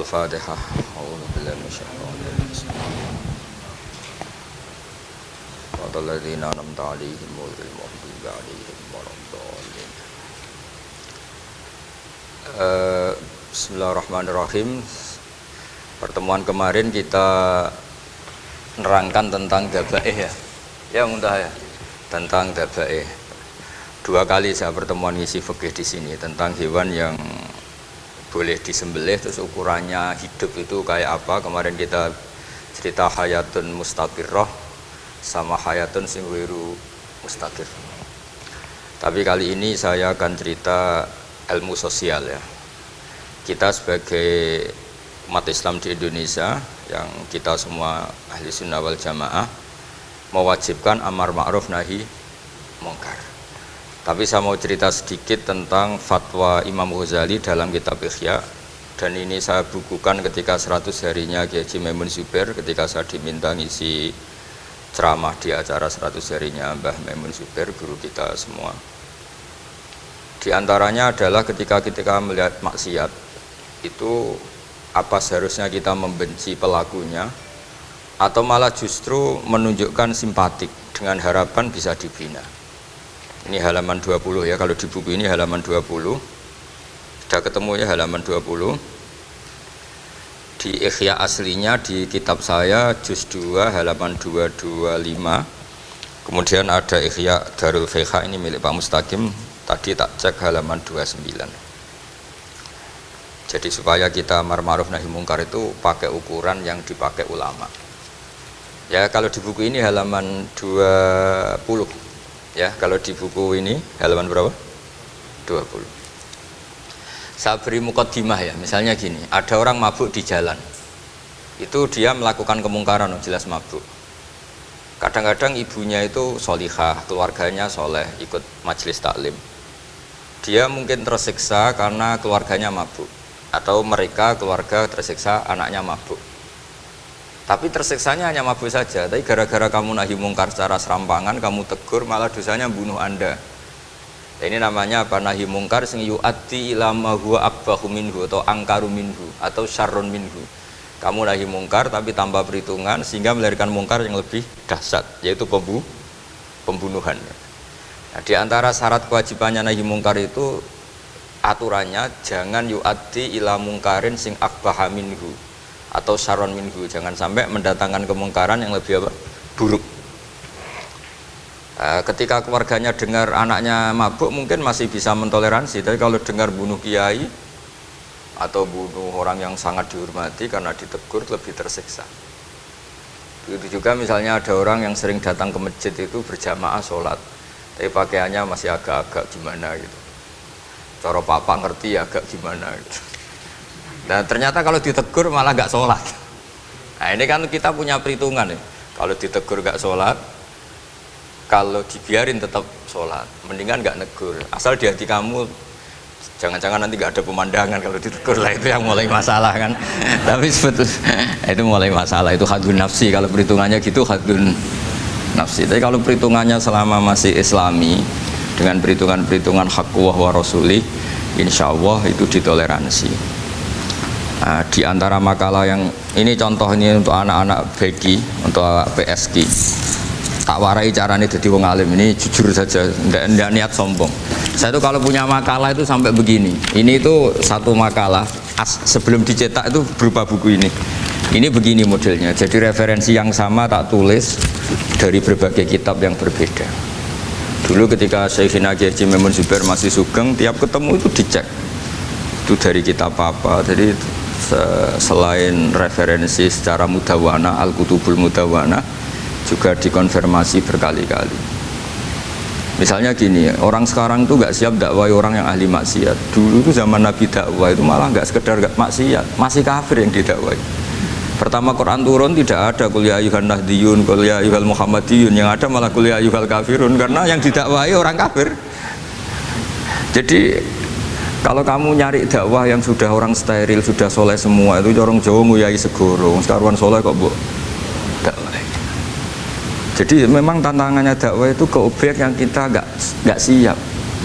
Al-Fatihah. A'udzu billahi minasyaitonir rajim. Qul ladzina an'amta 'alaihim ghairil maghdubi 'alaihim waladdallin. Bismillahirrahmanirrahim. Pertemuan kemarin kita nerangkan tentang dabaih ya. Ya muntah ya. Tentang dabaih. Dua kali saya pertemuan ngisi fikih di sini tentang hewan yang boleh disembelih terus ukurannya hidup itu kayak apa. Kemarin kita cerita hayatun mustaqirrah sama hayatun sing wiru mustaqir. Tapi kali ini saya akan cerita ilmu sosial ya. Kita sebagai umat Islam di Indonesia yang kita semua ahli sunnah wal jamaah mewajibkan amar ma'ruf nahi mungkar. Tapi saya mau cerita sedikit tentang fatwa Imam Ghazali dalam kitab Ihya, dan ini saya bukukan ketika 100 harinya Kiai Haji Maimun Zubair ketika saya diminta ngisi ceramah di acara 100 harinya Mbah Maimun Zubair, guru kita semua. Di antaranya adalah ketika melihat maksiat itu apa seharusnya kita membenci pelakunya atau malah justru menunjukkan simpatik dengan harapan bisa dibina. Ini halaman 20 ya, kalau di buku ini halaman 20. Sudah ketemu ya halaman 20. Di Ihya aslinya di kitab saya juz 2 halaman 225. Kemudian ada Ihya Darul Fiqh ini milik Pak Mustaqim, tadi tak cek halaman 29. Jadi supaya kita amar ma'ruf nahi mungkar itu pakai ukuran yang dipakai ulama. Ya kalau di buku ini halaman 20. Ya, kalau di buku ini halaman berapa? 20. Saya beri mukaddimah ya, misalnya gini, ada orang mabuk di jalan. Itu dia melakukan kemungkaran, jelas mabuk. Kadang-kadang ibunya itu solihah, keluarganya soleh, ikut majelis taklim. Dia mungkin tersiksa karena keluarganya mabuk, atau mereka keluarga tersiksa anaknya mabuk. Tapi tersiksanya hanya mabuk saja, tapi gara-gara kamu nahi mungkar secara serampangan, kamu tegur, malah dosanya bunuh Anda. Nah, ini namanya apa? Nahi mungkar sing yu'addi ila ma huwa akbahu minhu atau angkaru minhu atau syarrun minhu. Kamu nahi mungkar tapi tanpa perhitungan sehingga melahirkan mungkar yang lebih dahsyat, yaitu pembunuhan. Nah, di antara syarat kewajibannya nahi mungkar itu aturannya jangan yu'addi ila mungkarin sing akbaha minhu atau syarron minhu, jangan sampai mendatangkan kemungkaran yang lebih apa? Buruk. Ketika keluarganya dengar anaknya mabuk mungkin masih bisa mentoleransi, tapi kalau dengar bunuh kiai atau bunuh orang yang sangat dihormati karena ditegur lebih tersiksa. Begitu juga misalnya ada orang yang sering datang ke masjid itu berjamaah sholat, tapi pakaiannya masih agak-agak gimana gitu. Cara papa ngerti agak gimana gitu. Dan ternyata kalau ditegur malah nggak sholat. Nah ini kan kita punya perhitungan ya. Kalau ditegur nggak sholat, kalau dibiarin tetap sholat, mendingan nggak negur. Asal di hati kamu, jangan-jangan nanti nggak ada pemandangan kalau ditegur lah, itu yang mulai masalah kan. Tapi sebetulnya itu mulai masalah, itu hadun nafsi. Kalau perhitungannya gitu hadun nafsi. Tapi kalau perhitungannya selama masih islami, dengan perhitungan haqqullah wa rasulih, insya Allah itu ditoleransi. Nah, di antara makalah yang ini contoh ini untuk anak-anak begi, untuk PSK, tak warai caranya jadi wong alim, ini jujur saja, tidak niat sombong. Saya tuh kalau punya makalah itu sampai begini. Ini itu satu makalah sebelum dicetak itu berupa buku ini. Ini begini modelnya, jadi referensi yang sama tak tulis dari berbagai kitab yang berbeda. Dulu ketika Syekhina Kiai Haji Maimun Zubair masih sugeng, tiap ketemu itu dicek itu dari kitab apa. Jadi selain referensi secara mudawana, al-kutubul mudawana, juga dikonfirmasi berkali-kali. Misalnya gini, orang sekarang itu nggak siap dakwai orang yang ahli maksiat. Dulu itu zaman Nabi dakwah itu malah nggak sekedar maksiat, masih kafir yang didakwai. Pertama Quran turun tidak ada qul ya ayyuhan nahdiyun, qul ya ayyuhal muhammadiyun, yang ada malah qul ya ayyuhal kafirun, karena yang didakwai orang kafir. Jadi kalau kamu nyari dakwah yang sudah orang steril, sudah soleh semua, itu orang Jawa nguyai segoro, sekarang soleh kok bu dakwah. Jadi memang tantangannya dakwah itu ke objek yang kita nggak siap.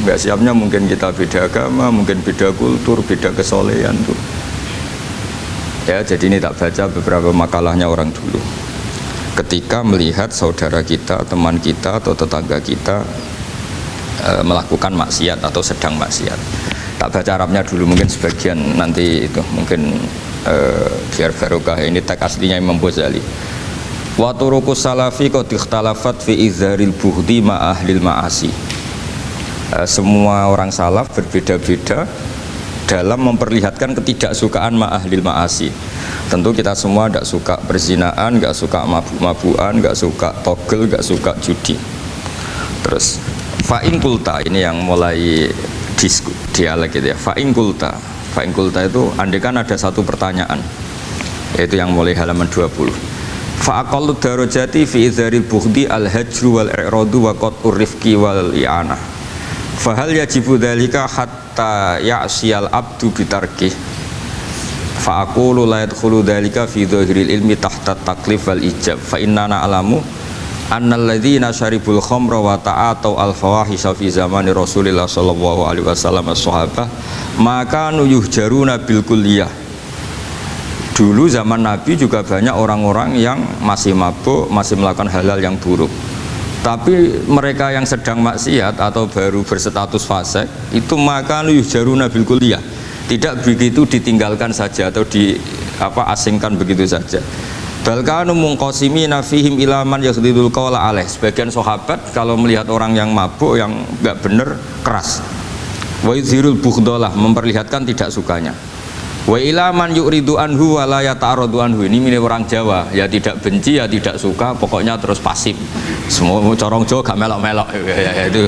Nggak siapnya mungkin kita beda agama, mungkin beda kultur, beda kesolehan tuh. Ya, jadi ini tak baca beberapa makalahnya orang dulu. Ketika melihat saudara kita, teman kita atau tetangga kita melakukan maksiat atau sedang maksiat. Tak baca Arabnya dulu, mungkin sebagian nanti itu mungkin biar barokah. Ini teks aslinya Imam Ghazali. Wa turuqus salafi qad ikhtalafat fi izharil bughdi ma ahlil ma'asi. Semua orang salaf berbeda-beda dalam memperlihatkan ketidaksukaan ma'ahlil ma'asi. Tentu kita semua tidak suka perzinaan, nggak suka mabuk-mabukan, nggak suka togel, nggak suka judi. Terus fa'in kulta, ini yang mulai dialog gitu ya. Fa'in kulta itu andekan ada satu pertanyaan, yaitu yang mulai halaman 20. Fa'aqallu darajati fi izharil bughdi al-hajru wal i'radu wa qat'ur rifqi wal i'anah. Fahal yajibu dzalika hatta ya'siyal abdu bitarkih. Fa aqulu la yadkhulu dzalika fi dhahiril ilmi tahta taklif wal ijab. Fa inna na'lamu annal ladzina syaribul khamra wa ta'atau al fawahisha fi zamani Rasulillah sallallahu alaihi wasallam as-sahabah maka yuhjaruna bil kulliyah. Dulu zaman Nabi juga banyak orang-orang yang masih mabuk, masih melakukan hal-hal yang buruk. Tapi mereka yang sedang maksiat atau baru berstatus fasik itu maka yuhjaruna bil kulliyah, tidak begitu ditinggalkan saja atau asingkan begitu saja. Balkanu munqasimina fihim ila man yakhdhidul qawla alaih. Sebagian sahabat kalau melihat orang yang mabuk, yang enggak benar, keras. Wa yuzhirul bughdalah, memperlihatkan tidak sukanya. Wa ila man yuridu anhu wa la yata'aradu anhu. Ini milik orang Jawa, ya tidak benci ya tidak suka, pokoknya terus pasif. Semua corong Jawa gak melok-melok ya, itu.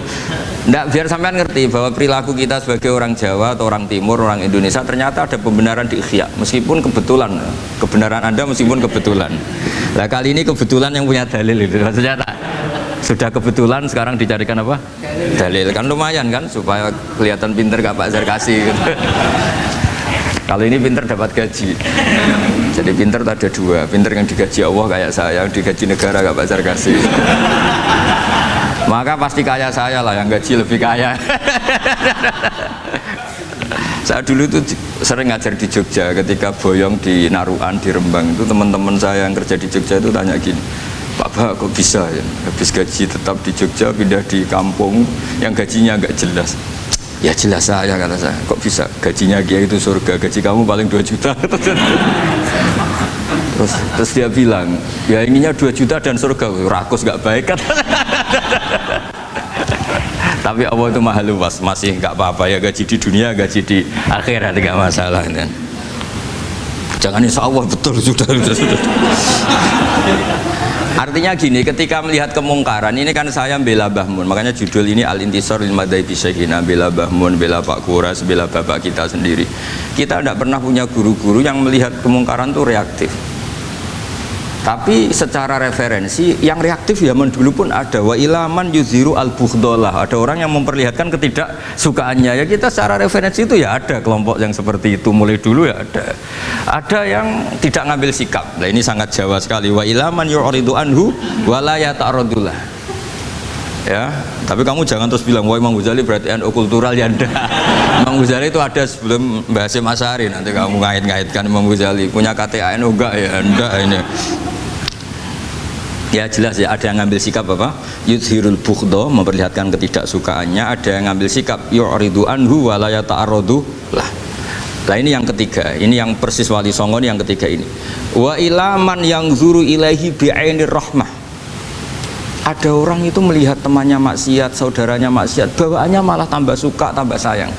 Nggak, biar sampean ngerti bahwa perilaku kita sebagai orang Jawa atau orang Timur, orang Indonesia ternyata ada pembenaran di ikhya, meskipun kebetulan. Kebenaran Anda meskipun kebetulan. Nah, kali ini kebetulan yang punya dalil itu. Maksudnya sudah kebetulan sekarang dicarikan apa? Dalil. Kan lumayan kan supaya kelihatan pinter gak Pak Zarkasi gitu. Kalau ini pinter dapat gaji. Jadi pinter ada dua, pinter yang digaji Allah kayak saya, yang digaji negara gak Pak Zarkasi. Maka pasti kaya saya lah, yang gaji lebih kaya. Saya dulu itu sering ngajar di Jogja, ketika boyong di Naruan, di Rembang itu teman-teman saya yang kerja di Jogja itu tanya gini, Pak kok bisa ya, habis gaji tetap di Jogja pindah di kampung yang gajinya agak jelas. Ya jelas saya, kata saya, kok bisa, gajinya Kiai itu surga, gaji kamu paling 2 juta. Terus dia bilang, ya inginnya 2 juta dan surga. Rakus gak baik, kata. Tapi Allah itu maha luas, masih gak apa-apa ya, gaji di dunia, gaji di akhirat gak masalah kan? Jangan insya Allah betul, sudah. Artinya gini, ketika melihat kemungkaran, ini kan saya bela Mbah Mun, makanya judul ini Al-Intisar lil Madzhabi Syekhina, bela Mbah Mun, bela Pak Kuras, bela bapak kita sendiri. Kita tidak pernah punya guru-guru yang melihat kemungkaran itu reaktif. Tapi secara referensi yang reaktif zaman dulu pun ada. Wa ilaman yuziru al-bughdalah, ada orang yang memperlihatkan ketidaksukaannya. Ya kita secara referensi itu ya ada kelompok yang seperti itu, mulai dulu ya ada. Ada yang tidak ngambil sikap. Nah ini sangat Jawa sekali. Wa ilaman yu'ridu anhu wa la yata'radullah. Ya, tapi kamu jangan terus bilang, wah Imam Ghazali berarti NU kultural, ya enggak. Imam Ghazali itu ada sebelum Mbah Hasyim Asy'ari, nanti kamu ngait-ngaitkan Imam Ghazali punya KTA NU enggak, ya enggak ini. Ya jelas ya, ada yang ngambil sikap apa? Yudhirul bughda, memperlihatkan ketidaksukaannya. Ada yang ngambil sikap yu'ridu anhu wa la yata'arradu lah. Nah ini yang ketiga, ini yang persis Wali Songo, yang ketiga ini. Wa ilaman yang zuru ilaihi bi'ainir rahmah. Ada orang itu melihat temannya maksiat, saudaranya maksiat, bawaannya malah tambah suka, tambah sayang.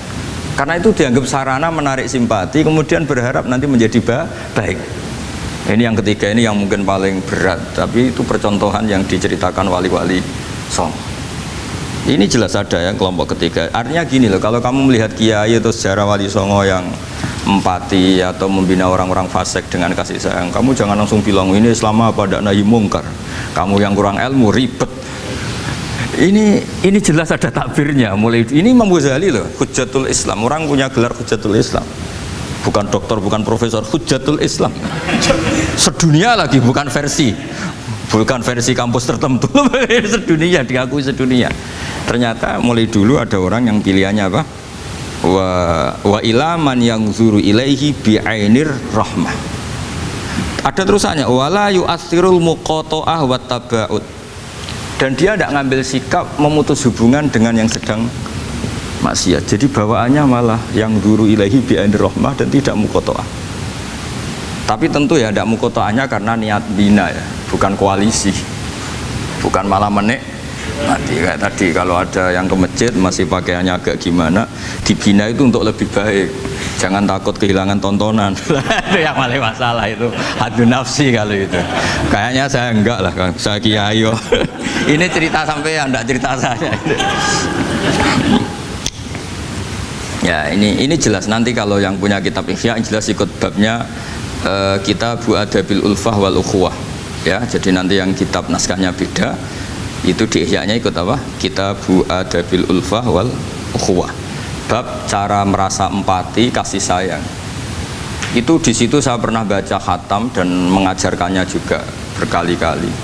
Karena itu dianggap sarana menarik simpati, kemudian berharap nanti menjadi baik. Ini yang ketiga, ini yang mungkin paling berat, tapi itu percontohan yang diceritakan wali-wali Songo. Ini jelas ada ya kelompok ketiga. Artinya gini loh, kalau kamu melihat kiai atau sejarah Wali Songo yang empati atau membina orang-orang fasik dengan kasih sayang, kamu jangan langsung bilang ini Islam apa, tidak nahi mungkar. Kamu yang kurang ilmu ribet. Ini jelas ada takbirnya. Mulai ini Imam Ghazali loh, Hujjatul Islam. Orang punya gelar Hujjatul Islam. Bukan dokter, bukan profesor, Hujjatul Islam. Sedunia lagi, bukan versi kampus tertentu. Sedunia, diakui sedunia. Ternyata mulai dulu ada orang yang pilihannya apa? Wa ilaman yang zuru ilaihi bi'ainir rahmah. Ada terusannya, wala yu'athirul muqata'ah wa taba'ud. Dan dia tidak ngambil sikap memutus hubungan dengan yang sedang maksiat. Jadi bawaannya malah yang duru ilahi bi'ainir rahmah dan tidak muqata'ah. Tapi tentu ya tidak muqata'ahnya karena niat bina ya, bukan koalisi. Bukan malah mati kayak tadi, kalau ada yang ke masjid masih pakaiannya agak gimana, dibina itu untuk lebih baik, jangan takut kehilangan tontonan. Itu yang paling masalah, itu hadu nafsi kalau itu. Kayaknya saya enggak lah, saya kiai. Ini cerita sampai enggak cerita saya. Ya ini jelas, nanti kalau yang punya kitab Ihya jelas ikut babnya, Kitabu Adabil Ulfah wal Ukhuwah ya. Jadi nanti yang kitab naskahnya beda itu di Ihya-nya ikut apa? Kitabu Adabil Ulfah wal Ukhuwah, bab cara merasa empati, kasih sayang. Itu di situ saya pernah baca khatam dan mengajarkannya juga berkali-kali,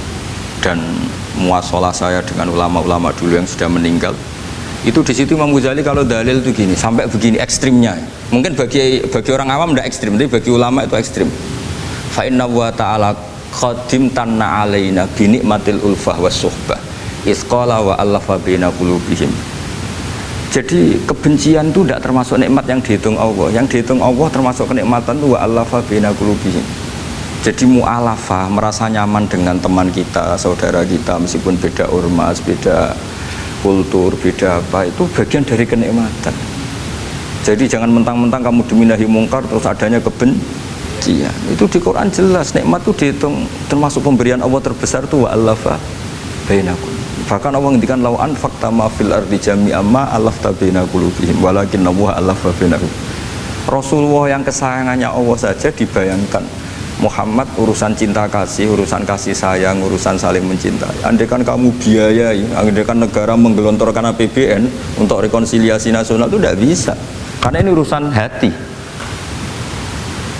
dan muasalah saya dengan ulama-ulama dulu yang sudah meninggal. Itu di situ Imam Ghazali kalau dalil itu gini, sampai begini ekstrimnya. Mungkin bagi orang awam tidak ekstrim, tapi bagi ulama itu ekstrim. Fa inna wa ta'ala qadim tanna alaina bi nikmatil ulfah was suhbah isqala wa allafa baina qulubihim. Jadi kebencian itu tidak termasuk nikmat yang dihitung Allah. Yang dihitung Allah termasuk kenikmatan itu wa allafa baina qulubihim. Jadi mu'alafa, merasa nyaman dengan teman kita, saudara kita, meskipun beda ormas, beda kultur, beda apa, itu bagian dari kenikmatan. Jadi jangan mentang-mentang kamu diminahi mungkar terus adanya kebencian. Itu di Quran jelas, nikmat itu dihitung termasuk pemberian Allah terbesar itu wa allafa bainakum. Bahkan Allah ngendikan law anfaqta ma fil ardi jami'an ma allafta baina qulubihim walakinna Allah allafa bainahum. Rasulullah yang kesayangannya Allah saja dibayangkan Muhammad urusan cinta kasih, urusan kasih sayang, urusan saling mencintai. Andai kan kamu biayai, andai kan negara menggelontorkan APBN untuk rekonsiliasi nasional, itu tidak bisa. Karena ini urusan hati.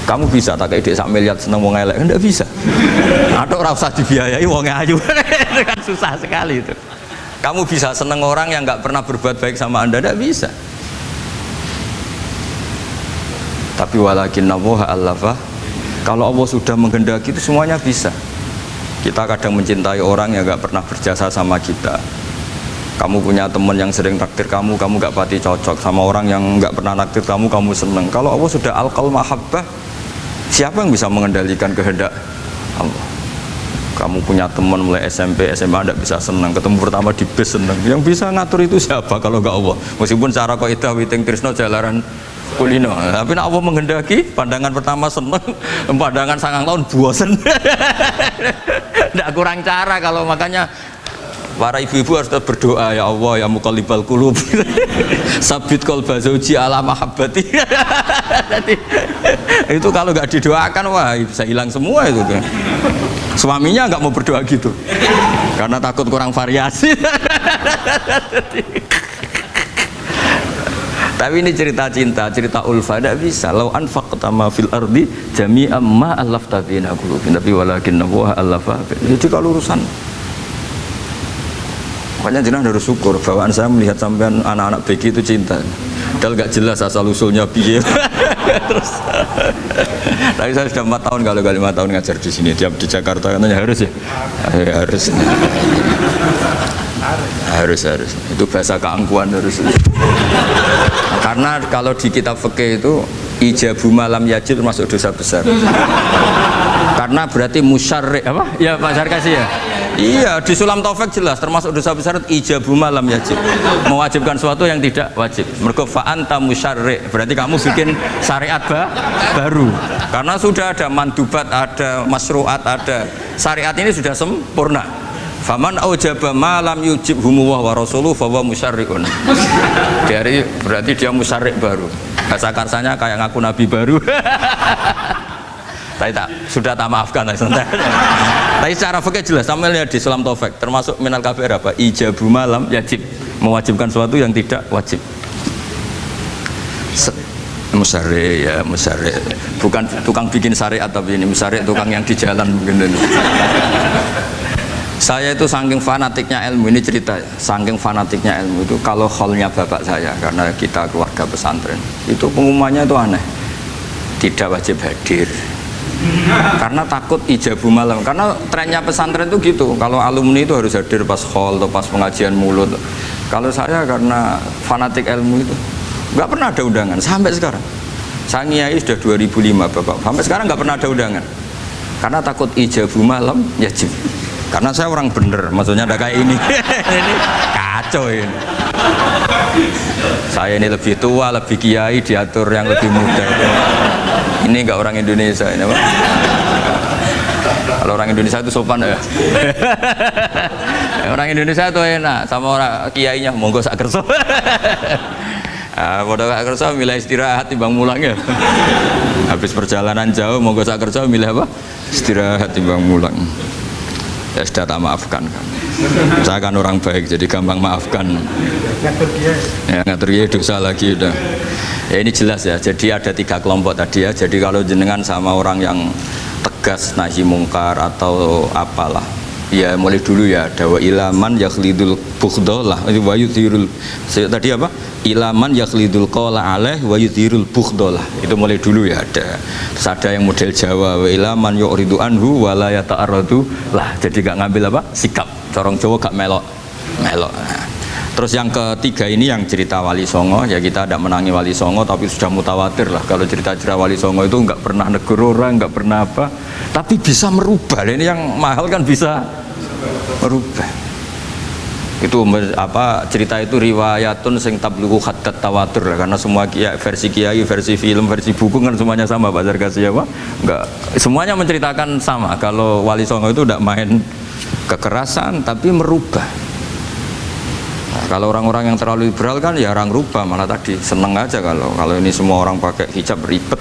Kamu bisa tak kayak ide sak miliar seneng wong elek, enggak bisa. Atau ora usah dibiayai wong ayu. Itu kan susah sekali itu. Kamu bisa seneng orang yang nggak pernah berbuat baik sama Anda, enggak bisa. Tapi walakin Allah allafa, kalau Allah sudah menghendaki itu semuanya bisa. Kita kadang mencintai orang yang nggak pernah berjasa sama kita. Kamu punya teman yang sering takdir kamu nggak pati cocok sama orang yang nggak pernah naktir kamu seneng. Kalau Allah sudah alqal mahabbah, siapa yang bisa mengendalikan kehendak Allah? Kamu punya teman mulai SMP, SMA tidak bisa senang, ketemu pertama di bis senang. Yang bisa ngatur itu siapa kalau nggak Allah? Meskipun cara kaidah witing trisno jalaran kulino, tapi Allah menghendaki pandangan pertama senang, pandangan 9 tahun bosen. Tidak kurang cara. Kalau makanya para ibu-ibu harus berdoa, ya Allah ya muqallibal qulub sabit qalba zauji ala mahabbati. Jadi itu kalau nggak didoakan, wah bisa hilang semua itu kan. Suaminya nggak mau berdoa gitu karena takut kurang variasi. Tapi ini cerita cinta, cerita ulfa, tidak bisa. Lau anfaqta ma fil ardi jami'an ma allafta baina qulubihim, tapi walakin Allah allafa. Jadi kalau urusan, makanya jenengan harus syukur. Bawaan saya melihat sampean anak-anak BG itu cinta. Padahal nggak jelas asal usulnya piye. Terus, tapi saya sudah 4 tahun, kalau 5 tahun ngajar di sini, tiap di Jakarta katanya harus ya, harus itu bahasa keangkuhan harus. Karena kalau di kitab fikih itu ijabu malam yajib termasuk dosa besar. Karena berarti musyarri apa? Ya Pak Sarkasi ya. Iya, di Sulam Taufik jelas termasuk dosa besar ijabu malam yajib, mewajibkan sesuatu yang tidak wajib. Mergo fa anta musyarri, berarti kamu bikin syariat baru. Karena sudah ada mandubat, ada masruat, ada syariat ini sudah sempurna. Faman aujaba malam yujib humuwah wa rasuluh fawa musyarriun. Dari berarti dia musyarrik baru. Bahasa karsanya kayak ngaku nabi baru. Tapi sudah tak maafkan. Tapi secara fikih jelas, sama lihat di Sulam Taufik termasuk minal kabair apa? Ijabu malam yajib, mewajibkan sesuatu yang tidak wajib. Musyarrik ya, musyarrik. Bukan tukang bikin syariat, tapi ini musyarrik tukang yang di jalan mungkin. Saya itu saking fanatiknya ilmu, ini cerita ya, saking fanatiknya ilmu itu, kalau hallnya bapak saya, karena kita keluarga pesantren, itu pengumumannya itu aneh, tidak wajib hadir, Karena takut ijabu malam. Karena trennya pesantren itu gitu. Kalau alumni itu harus hadir pas hall atau pas pengajian mulut. Kalau saya karena fanatik ilmu itu nggak pernah ada undangan sampai sekarang. Saya ngiyai sudah 2005 Bapak. Sampai sekarang nggak pernah ada undangan. Karena takut ijabu malam yajib. Karena saya orang bener, maksudnya ada kayak ini. Ini kacau ini. Saya ini lebih tua, lebih kiai, diatur yang lebih muda. Ini enggak orang Indonesia ini, Pak. Kalau orang Indonesia itu sopan ya. Orang Indonesia itu enak, sama orang kiainya monggo sak kerso. Bodoh sak kerso milih istirahat timbang mulang ya. Habis perjalanan jauh monggo sak kerso milih apa? Istirahat timbang mulang. Ya sudah tak maafkan kan. Saya kan orang baik jadi gampang maafkan. Ngatur dia dosa lagi udah. Ya ini jelas ya. Jadi ada 3 kelompok tadi ya. Jadi kalau jenengan sama orang yang tegas nahi mungkar atau apalah, ya mulai dulu ya ada wa ilaman yakhlidul bughdhalah wa yudhirul tadi apa? Ilaman yakhlidul qala alaih wa yudhirul bughdhalah. Itu mulai dulu ya ada. Terus ada yang model Jawa wa ilaman yu'ridu anhu wa la yata'arradu lah. Jadi gak ngambil apa? Sikap. Corong Jawa gak melok. Melok. Nah. Terus yang ketiga ini yang cerita Wali Songo, ya kita tidak menangi Wali Songo tapi sudah mutawatir lah kalau cerita-cerita Wali Songo itu nggak pernah negur orang, nggak pernah apa, tapi bisa merubah. Ini yang mahal kan bisa merubah. Itu apa cerita itu riwayatun sing tablughu haddad tawatur lah, karena semua versi kiai, versi film, versi buku kan semuanya sama Pak Zarkasi apa? Enggak, semuanya menceritakan sama. Kalau Wali Songo itu tidak main kekerasan tapi merubah. Nah, kalau orang-orang yang terlalu liberal kan ya orang rubah, malah tadi seneng aja kalau ini semua orang pakai hijab ribet.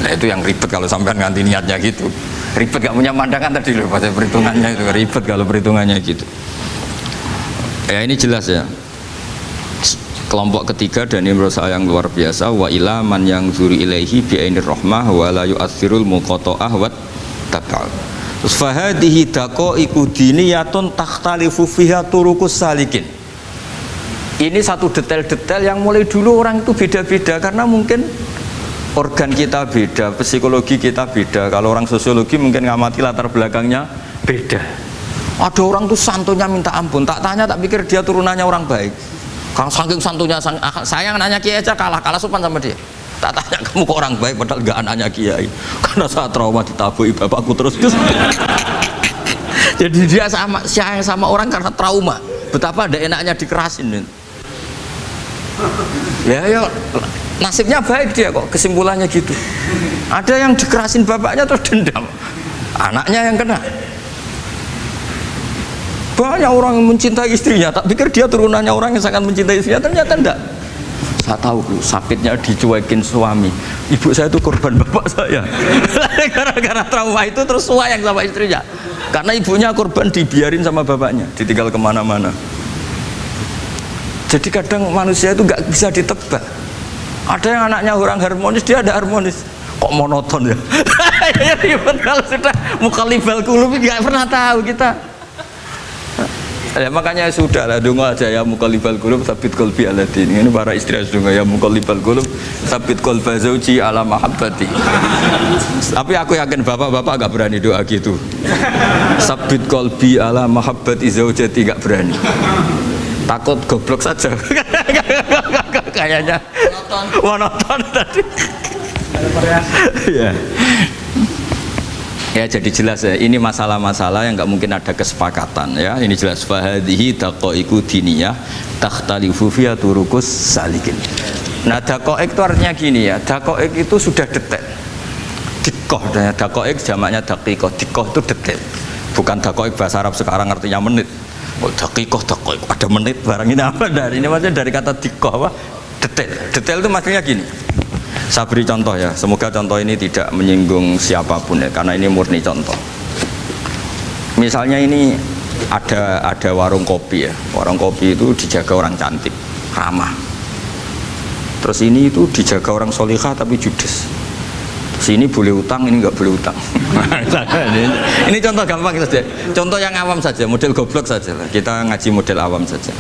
Nah, itu yang ribet kalau sampai ganti niatnya gitu. Ribet gak punya pandangan tadi loh pada perhitungannya itu ribet kalau perhitungannya gitu. Ya ini jelas ya. Kelompok ketiga dan ini menurut saya yang luar biasa wa ila man yang zuri ilaihi bi ainir rahmah wa la yu'athirul muqata'ah wa tab'al. Terus fahadihi daqaiqu diniyatun takhtalifu fiha turuqus salikin. Ini satu detail-detail yang mulai dulu orang itu beda-beda karena mungkin organ kita beda, psikologi kita beda. Kalau orang sosiologi mungkin ngamati latar belakangnya beda. Ada orang tuh santunya minta ampun, tak tanya tak pikir dia turunannya orang baik. Kalau saking santunya saya nanya kiai aja kalah sopan sama dia. Tak tanya kamu kok orang baik padahal gak anaknya kiai. Karena saat trauma ditabuhi bapakku terus. Jadi dia sama orang karena trauma. Betapa ada enaknya dikerasin. Ya nasibnya baik dia kok, kesimpulannya gitu. Ada yang dikerasin bapaknya terus dendam, anaknya yang kena. Banyak orang yang mencintai istrinya, tak pikir dia turunannya orang yang sangat mencintai istrinya, ternyata enggak. Saya tahu sakitnya dicuekin suami. Ibu saya itu korban bapak saya. Gara-gara trauma itu terus sayang sama istrinya. Karena ibunya korban dibiarin sama bapaknya, ditinggal kemana-mana. Jadi kadang manusia itu nggak bisa ditebak. Ada yang anaknya orang harmonis, dia ada harmonis. Kok monoton ya? Ya ribet kalau sudah mukallibal qulub nggak pernah tahu kita. Ya makanya sudah lah donga aja ya mukallibal qulub tsabit qalbi ala din. Ini para istri harus donga ya mukallibal qulub tsabit qalba zauji ala mahabbati. Tapi aku yakin bapak-bapak nggak berani doa gitu. Tsabit qalbi ala mahabbati zaujati nggak berani. Takut goblok saja. Kayaknya monoton tadi. Ya. Ya jadi jelas ya, ini masalah-masalah yang nggak mungkin ada kesepakatan ya. Ini jelas fahadihi daqaiqu diniyah takhtalifu fiha turuqus salikin. Nah daqaiq itu artinya gini ya, daqaiq itu sudah detail. Dikoh, daqaiq jamaknya daqiqah, dikoh itu detail. Bukan daqaiq bahasa Arab sekarang artinya menit. Oh daqiqah, daqaiq ada menit barang ini apa dari ini maksudnya dari kata dikoh apa? Detail. Detail itu maksudnya gini. Saya beri contoh ya, semoga contoh ini tidak menyinggung siapapun ya, karena ini murni contoh. Misalnya ini ada warung kopi ya, warung kopi itu dijaga orang cantik, ramah. Terus ini itu dijaga orang solihah tapi judes. Sini boleh utang, ini nggak boleh utang. Ini contoh gampang saja, contoh yang awam saja, model goblok saja lah. Kita ngaji model awam saja.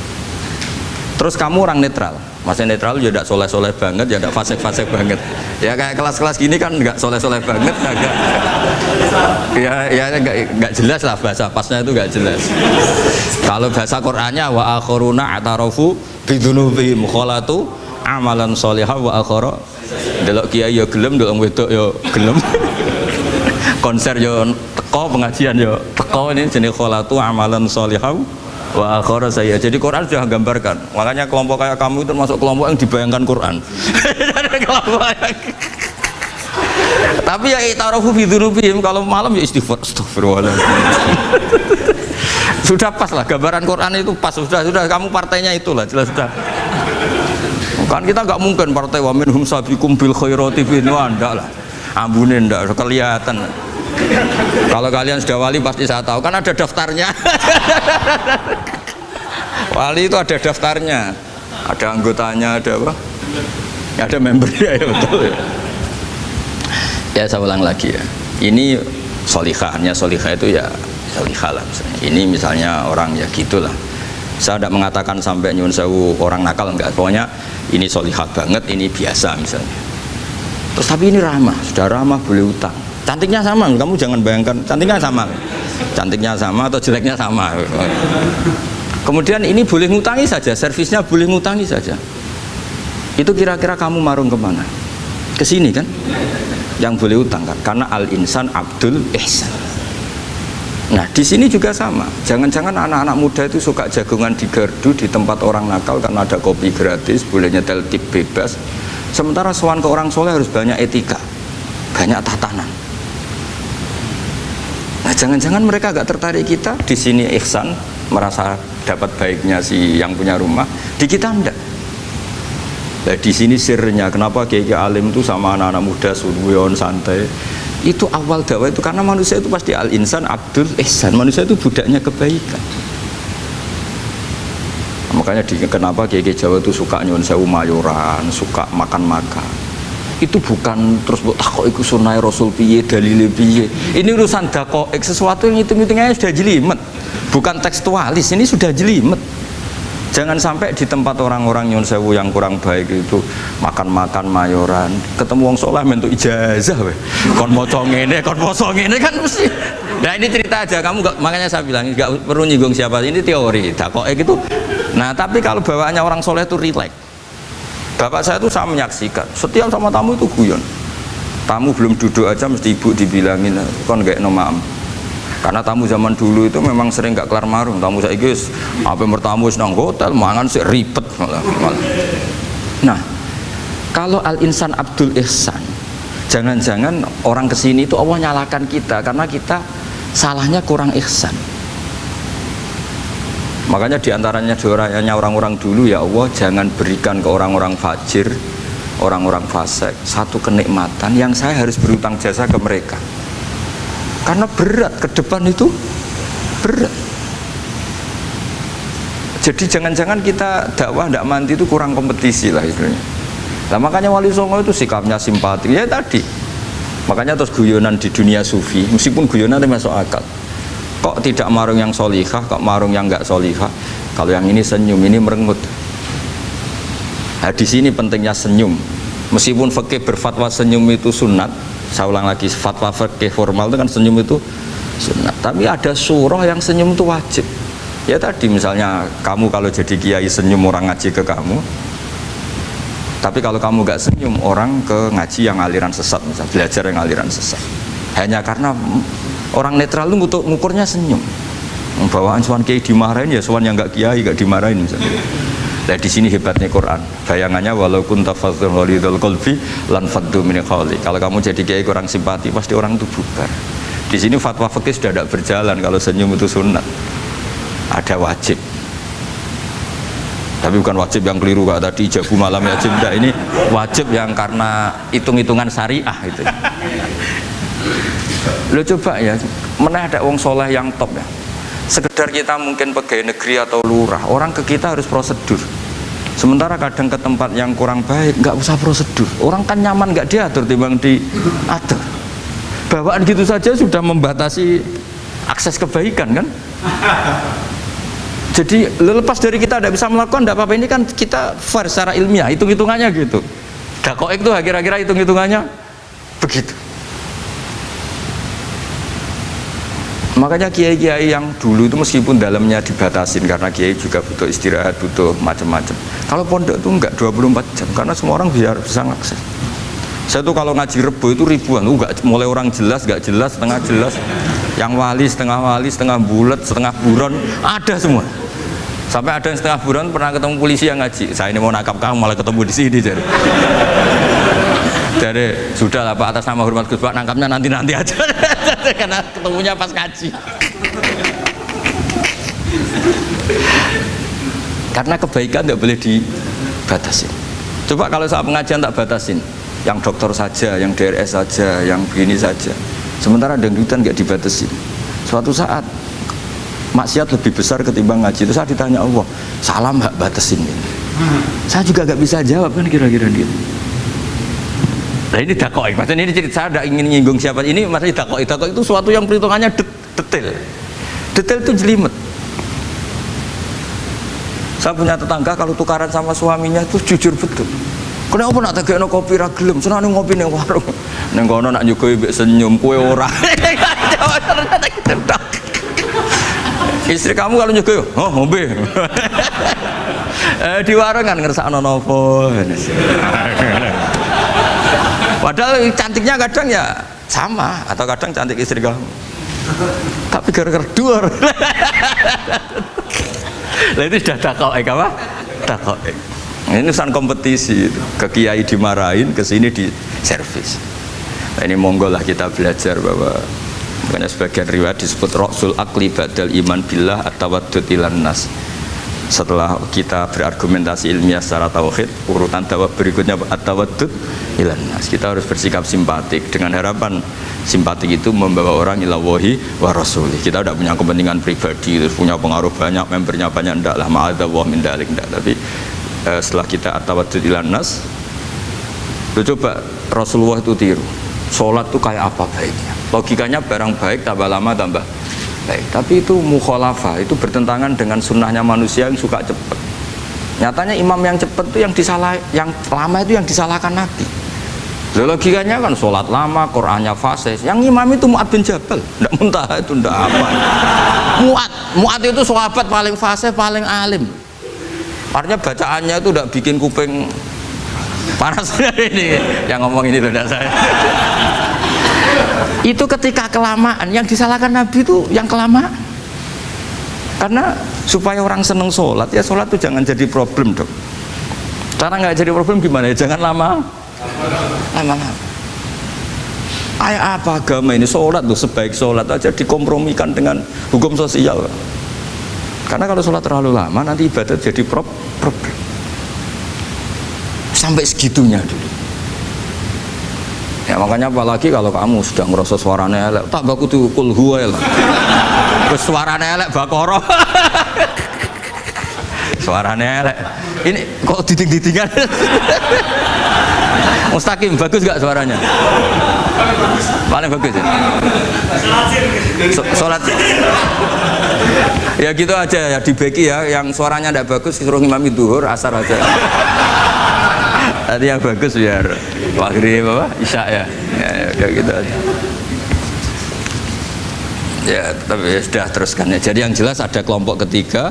Terus kamu orang netral. Masih netral ya tidak soleh-soleh banget, ya tidak fasik-fasik banget. Ya kayak kelas-kelas gini kan nggak soleh-soleh banget, agak ya nggak jelas lah bahasa pasnya itu nggak jelas. Kalau bahasa Qur'annya wa akhiruna atarafu bidunubihim kholatu amalan sholihah wa akhara. Delok kiai ya gelem, delok wedok ya gelem. Konser ya teko, pengajian ya teko, ini jenis kholatu amalan sholihah wa akhara saya. Jadi Quran sudah gambarkan. Makanya kelompok kayak kamu itu termasuk kelompok yang dibayangkan Quran. Tapi ya itarafu fi dzunubihim, kalau malam ya istighfar, astagfirullahaladzim. Sudah pas lah gambaran Quran itu pas, sudah kamu partainya itulah jelas sudah. Kan kita nggak mungkin partai wa minhum sabiqum bil khairati bin wa ndak lah. Ambune ndak kelihatan. Kalau kalian sudah wali pasti saya tahu, kan ada daftarnya. Wali itu ada daftarnya, ada anggotanya, ada apa? Ada membernya, ya betul ya. Ya saya ulang lagi ya. Ini solihahnya, solihah itu ya solihah lah misalnya. Ini misalnya orang ya gitulah. Saya tidak mengatakan sampai nyun sewu orang nakal, enggak. Pokoknya ini solihah banget, ini biasa misalnya. Terus tapi ini ramah, sudah ramah boleh utang. Cantiknya sama, kamu jangan bayangkan cantiknya sama atau jeleknya sama. Kemudian ini boleh ngutangi saja, servisnya boleh ngutangi saja. Itu kira-kira kamu marung kemana? Ke sini kan? Yang boleh utang kan? Karena al-insan abdul ihsan. Nah di sini juga sama. Jangan-jangan anak-anak muda itu suka jagongan di gardu di tempat orang nakal karena ada kopi gratis, boleh nyetel tip bebas. Sementara sowan ke orang soleh harus banyak etika, banyak tatanan. Nah, jangan-jangan mereka agak tertarik kita di sini ihsan, merasa dapat baiknya si yang punya rumah, di kita enggak. Nah, di sini sirnya kenapa kiai alim itu sama anak-anak muda suruyon santai. Itu awal dakwah itu karena manusia itu pasti al-insan abdul ihsan, manusia itu budaknya kebaikan. Makanya kenapa kiai Jawa itu suka nyuwun sewu mayoran, suka makan-makan. Itu bukan terus buat takok iku sunai Rasul piye dalile piye. Ini urusan dakoik, sesuatu yang hitung-hitungannya sudah jelimet. Bukan tekstualis, ini sudah jelimet. Jangan sampai di tempat orang-orang nyun sewu yang kurang baik itu makan-makan mayoran, ketemu wong saleh mentuk ijazah we. Kon maca ngene, kon poso ngene kan mesti. Nah ini cerita aja, kamu gak, makanya saya bilang enggak perlu nyinggung siapa, ini teori. Dakoik itu. Nah, tapi kalau bawaannya orang soleh itu rileks. Bapak saya itu saya menyaksikan, setiap sama tamu itu guyon. Tamu belum duduk aja mesti ibu dibilangin, kon gak nomam. Karena tamu zaman dulu itu memang sering gak kelar marung. Tamu saya guys, apa mertamu nang hotel, mangan sih ribet malah. Nah, kalau al-insan abdul ihsan, jangan-jangan orang kesini itu Allah nyalakan kita karena kita salahnya kurang ihsan. Makanya diantaranya doanya orang-orang dulu, ya Allah jangan berikan ke orang-orang fajir, orang-orang fasik satu kenikmatan yang saya harus berutang jasa ke mereka. Karena berat, ke depan itu berat. Jadi jangan-jangan kita dakwah tidak mandi itu kurang kompetisi lah istilahnya. Nah makanya Wali Songo itu sikapnya simpati, ya tadi. Makanya terus guyonan di dunia sufi, meskipun guyonan itu masuk akal. Kok tidak marung yang solihah, kok marung yang enggak solihah? Kalau yang ini senyum, ini merengut. Nah di sini pentingnya senyum. Meskipun fikih berfatwa senyum itu sunat, saya ulang lagi, fatwa fikih formal itu kan senyum itu sunat. Tapi ada surah yang senyum itu wajib. Ya tadi misalnya kamu kalau jadi kiai senyum orang ngaji ke kamu. Tapi kalau kamu enggak senyum orang ke ngaji yang aliran sesat, misalnya belajar yang aliran sesat. Hanya karena orang netral itu ngukurnya senyum. Bawaan sowan kiai dimarahin ya sowan yang enggak kiai enggak dimarahin misalnya. Nah di sini hebatnya Quran. Bayangannya walau kunta fadhlan ghalidhal qalbi lan faddu min qawli. Kalau kamu jadi kiai kurang simpati pasti orang itu bubar. Di sini fatwa fikih sudah tidak berjalan kalau senyum itu sunat. Ada wajib. Tapi bukan wajib yang keliru kak tadi jabu malam ya tidak, ini wajib yang karena hitung-hitungan syariah itu. Lo coba ya, mana ada wong soleh yang top ya. Sekedar kita mungkin pegawai negeri atau lurah, orang ke kita harus prosedur. Sementara kadang ke tempat yang kurang baik nggak usah prosedur. Orang kan nyaman nggak diatur timbang diatur. Bawaan gitu saja sudah membatasi akses kebaikan kan. Jadi lepas dari kita tidak bisa melakukan tidak apa-apa, ini kan kita fair secara ilmiah, hitung-hitungannya gitu. Dakoik itu kira-kira hitung-hitungannya begitu. Makanya kiai-kiai yang dulu itu meskipun dalamnya dibatasin karena kiai juga butuh istirahat, butuh macam-macam. Kalau pondok itu enggak 24 jam karena semua orang bisa ngakses. Saya tuh kalau ngaji Rebo itu ribuan, enggak mulai orang jelas, enggak jelas, setengah jelas, yang wali, setengah bulat, setengah buron, ada semua. Sampai ada yang setengah buron pernah ketemu polisi yang ngaji. Saya ini mau nangkap kamu malah ketemu di sini jadi. Dari sudah lah Pak, atas nama hormat Gus Pak, nangkapnya nanti aja karena ketemunya pas ngaji. Karena kebaikan nggak boleh dibatasin. Coba kalau saat pengajian tak batasin, yang dokter saja, yang DRS saja, yang begini saja. Sementara dangdutan nggak dibatasin. Suatu saat maksiat lebih besar ketimbang ngaji. Itu saya ditanya Allah, salam nggak batasin ini. Saya juga nggak bisa jawab kan kira-kira gitu. Nah ini dakoik, maksudnya ini cerita, saya tidak ingin nyinggung siapa ini, maksudnya dakoik itu suatu yang perhitungannya detail itu jelimet. Saya punya tetangga kalau tukaran sama suaminya itu jujur betul. Kenapa nak tegakno kopi ra gelem, senane ngopi ning warung. Ning kono nak nyugoi mbek senyum kowe ora. Istri kamu kalau nyugoi, oh ngombe. Di warung kan ngersakno nopo. Padahal cantiknya kadang ya sama, atau kadang cantik istri kamu. Tapi gara-gara dua. Lah itu sudah dakoik apa? Dakoik. Ini urusan kompetisi. Ke kiai dimarahin, ke sini di servis. Nah, ini monggo lah kita belajar bahwa karena sebagian riwayat disebut Rasul Akli Badal Iman Billah At-Tawaddud Ilan Nas. Setelah kita berargumentasi ilmiah secara tauhid, urutan dakwah berikutnya at-tawaddud ilan nas. Kita harus bersikap simpatik dengan harapan simpatik itu membawa orang ila wahi wa rasulih. Kita tidak punya kepentingan pribadi, terus punya pengaruh banyak, membernya banyak, enggak lah, ma'adzallah min dalik, enggak. Tapi setelah kita at-tawaddud ilan nas, coba Rasulullah itu tiru. Sholat itu kayak apa baiknya? Logikanya barang baik tambah lama tambah baik, tapi itu mukhalafah, itu bertentangan dengan sunnahnya manusia yang suka cepat. Nyatanya imam yang cepat itu yang lama itu yang disalahkan Nabi. Logikanya kan sholat lama, Qurannya fasih. Yang imam itu Mu'ad bin Jabal, tidak muntah itu tidak apa. Mu'ad itu sahabat paling fasih, paling alim. Artinya bacaannya itu tidak bikin kuping panas. Ini yang ngomong ini tidak saya. Itu ketika kelamaan, yang disalahkan Nabi itu yang kelamaan. Karena supaya orang seneng sholat, ya sholat itu jangan jadi problem dong. Cara nggak jadi problem gimana ya? Jangan lama. Kayak apa agama ini? Sholat tuh sebaik sholat aja dikompromikan dengan hukum sosial. Karena kalau sholat terlalu lama nanti ibadah jadi problem. Sampai segitunya dulu. Ya makanya apalagi kalau kamu sudah ngerasa suaranya elek, tak baku tuh kul huwa lah. Terus suaranya elek bakoro. Suaranya elek. Ini kok diting-ditingan. Mustaqim bagus gak suaranya? Paling bagus ya. Sholat. Ya gitu aja ya dibeki ya. Yang suaranya tidak bagus disuruh imami duhur, asar aja. Tadi yang bagus biar maghrib apa isya ya gitu aja. Ya tapi ya, sudah teruskan ya. Jadi yang jelas ada kelompok ketiga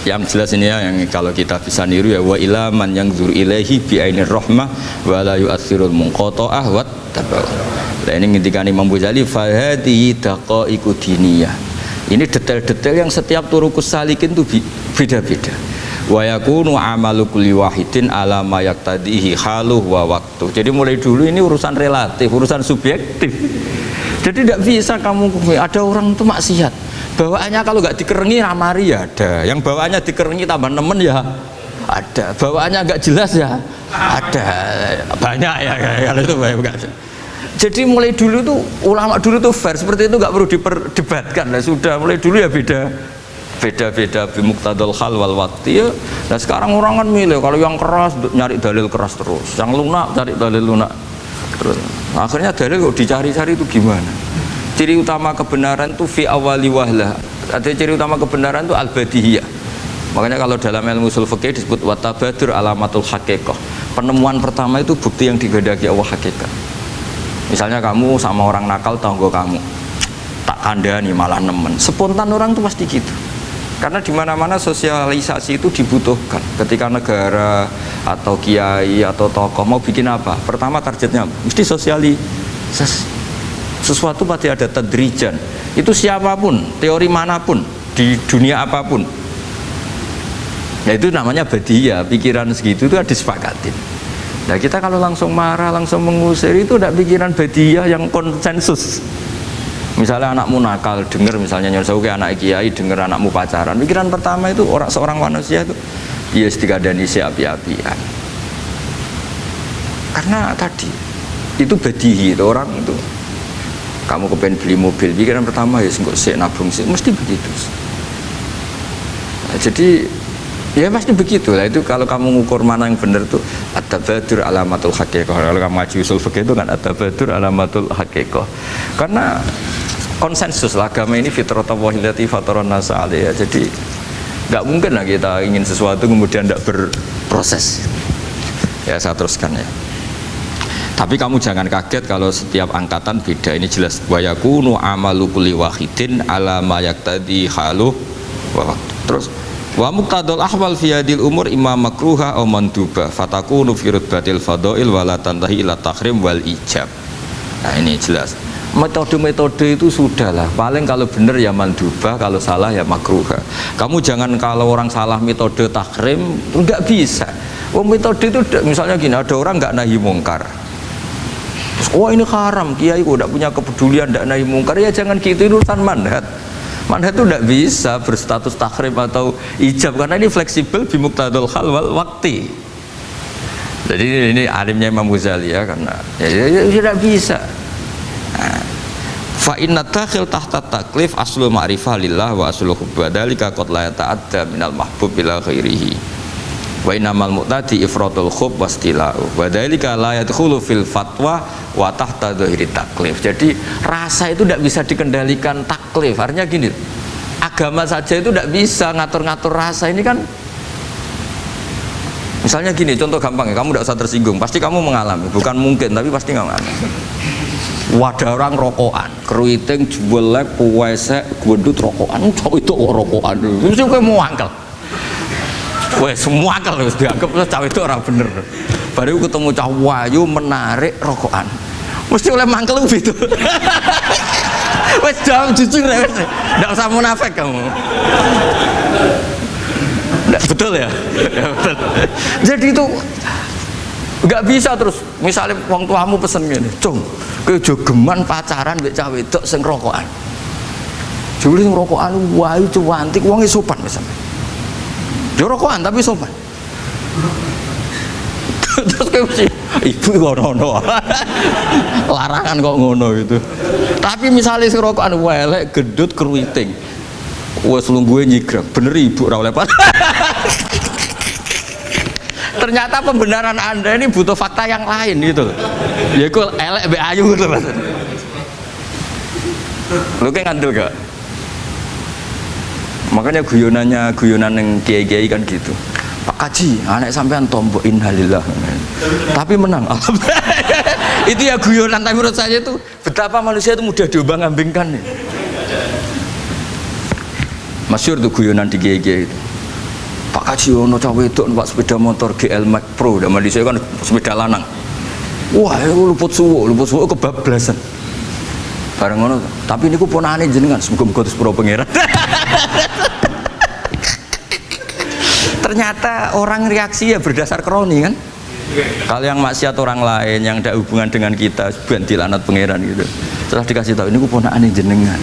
yang jelas ini ya, yang kalau kita bisa niru ya, wa ila man yang zur ilaihi bi ainir rahmah wa la yu'athirul munqata'ah wa tabaw. Nah ini ngintikan Imam Ghazali fa hadhihi daqaiqu diniyah. Ini detail-detail yang setiap turukus salikin itu beda-beda. Wa yakunu amalu kulli wahidin ala ma yaqtadihi haluh wa waktu. Jadi mulai dulu ini urusan relatif, urusan subjektif. Jadi tidak bisa kamu ada orang itu maksiat. Bawaannya kalau nggak dikerengi ramari ya ada. Yang bawaannya dikerengi tambah nemen ya ada. Bawaannya nggak jelas ya ada. Banyak ya kalau itu banyak. Jadi mulai dulu tuh ulama dulu tuh fair seperti itu nggak perlu diperdebatkan. Nah, sudah mulai dulu ya beda bimuqtadal hal wal waqti ya. Nah sekarang orang kan milih, kalau yang keras nyari dalil keras terus, yang lunak cari dalil lunak terus. Akhirnya dalil kok dicari-cari itu gimana? Ciri utama kebenaran itu fi awali wahlah. Ada ciri utama kebenaran itu al-badihiyah. Makanya kalau dalam ilmu ushul fikih disebut watabadur alamatul haqiqah. Penemuan pertama itu bukti yang digandaki Allah hakikat. Misalnya kamu sama orang nakal tanggo kamu, tak kandani malah nemen. Spontan orang itu pasti gitu. Karena di mana-mana sosialisasi itu dibutuhkan. Ketika negara atau kiai atau tokoh mau bikin apa, pertama targetnya mesti sosialisasi. Sesuatu pasti ada tadrijan. Itu siapapun, teori manapun, di dunia apapun. Nah itu namanya badiah, pikiran segitu itu disepakatin. Nah kita kalau langsung marah, langsung mengusir itu tidak pikiran badiah yang konsensus. Misalnya anakmu nakal, dengar misalnya nyuruh ke anak kiai, dengar anakmu pacaran. Pikiran pertama itu seorang manusia itu dia dikadani api-apian. Karena tadi itu badihi itu orang itu. Kamu kepengen beli mobil, pikiran pertama ya nggak sih nabung sih, mesti begitu. Nah, jadi ya pasti begitu lah. Itu kalau kamu ngukur mana yang benar tuh at-tabadur alamatul haqiqah. Kalau kamu ngaji usul fikih itu kan at-tabadur alamatul haqiqah. Karena konsensus lah, agama ini fitratallahi allati fataran nas 'alaiha. Jadi nggak mungkin lah kita ingin sesuatu kemudian tidak berproses. Ya saya teruskan ya. Tapi kamu jangan kaget kalau setiap angkatan beda. Ini jelas wa yakunu amalu kulli wahidin ala ma yaqtadi halu wa waqtu. Terus wa muqtadal ahwal fi hadil umur imma makruha aw manduba fatakunu fi rutbatil fadail wala tantahi ila tahrim wal ijab. Nah ini jelas metode-metode itu sudahlah, paling kalau benar ya manduba, kalau salah ya makruha. Kamu jangan kalau orang salah metode tahrim enggak bisa. Metode itu misalnya gini, ada orang enggak nahi mungkar, terus, oh ini haram, kiai kok tidak punya kepedulian tidak nahi mungkar, ya jangan gitu, ini urusan manhat. Manhat itu tidak bisa berstatus tahrim atau ijab karena ini fleksibel bimuqtadul hal wal waqti. Jadi ini alimnya Imam Ghazali ya, karena ya tidak bisa. Nah, fa inna dakhil tahta taklif aslu ma'rifah lillah wa aslu hubba dzalika qad la yata'adda minal mahbub ila ghairihi wa innamal mu'tadi ifratul khub wastila'u wa dzalika la yadkhulu fil fatwa wa tahta dhahiri taklif. Jadi rasa itu tidak bisa dikendalikan taklif. Artinya gini, agama saja itu tidak bisa ngatur-ngatur rasa. Ini kan misalnya gini, contoh gampang ya, kamu tidak usah tersinggung, pasti kamu mengalami, bukan mungkin tapi pasti mengalami. Wadah orang rokokan, keriting, juelek, puwesek, gendut rokokan, cowok itu rokokan, mesti kayak mau angkel. Wah semua angkel harus dianggap cowok itu orang bener. Baru ketemu cowok wayu menarik rokokan, mesti oleh mangkel gitu. Wes jawab jujur ya, tidak usah munafik kamu. Betul ya? Ya betul. Jadi itu nggak bisa terus. Misalnya wong tuamu pesen gini, cung, kowe jogeman pacaran mbek cah wedok sing rokokan. Juli sing rokokan wae cuantik, wonge sopan misalnya. Dia rokokan tapi sopan. Terus kowe mesti ibu ngono. Larangan kok ngono gitu. Tapi misalnya sing rokokan welek, gendut, keriting. Wes lungguhe nyigrang, bener ibu ora oleh ternyata pembenaran Anda ini butuh fakta yang lain gitu. Ya iku elek mbek ayu gitu Mas. Lu kayak ngandel gak? Makanya guyonan yang kiai-kiai kan gitu. Pak Kaji, anak sampean tombok innalillah. Tapi menang. Itu ya guyonan, tapi menurut saya itu betapa manusia itu mudah diombang-ambingkan nih. Masyhur tuh guyonan di kiai-kiai itu. Pak Kaji ono cawe itu numpak sepeda motor GL Max Pro, zaman di saya kan sepeda lanang. Wah, luput suwo kebablasan. Bareng ngono, tapi niku ponakane jenengan, muga-muga sepuro pangeran. Ternyata orang reaksi ya berdasar kroni kan. Kalau yang maksiat orang lain yang ada hubungan dengan kita, banti lanat pangeran gitu. Setelah dikasih tahu ini ponakane jenengan.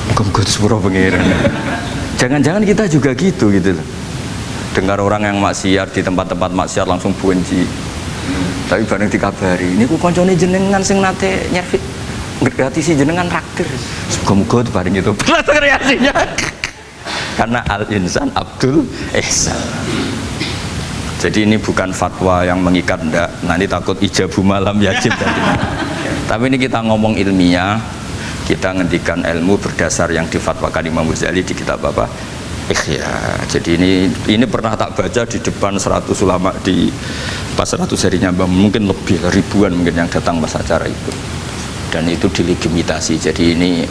Muga-muga sepuro pangeran. Jangan-jangan kita juga gitu loh. Dengar orang yang maksiat di tempat-tempat maksiat langsung benci. Tapi bareng dikabari, ini ku koncone jenengan sing nate nyervit gratisin jenengan traktir. Muga-muga bareng itu. Langsung reaksinya. Karena al-insan Abdul Ihsan. Jadi ini bukan fatwa yang mengikat ndak. Nanti takut ijabu malam yajib tadi. Tapi ini kita ngomong ilmiah. Kita ngendikan ilmu berdasar yang difatwakan Imam Ghazali di kitab apa? Ikhya. Jadi ini pernah tak baca di depan 100 ulama di pas 100 harinya Mbah, mungkin lebih ribuan mungkin yang datang pas acara itu. Dan itu dilegitimasi. Jadi ini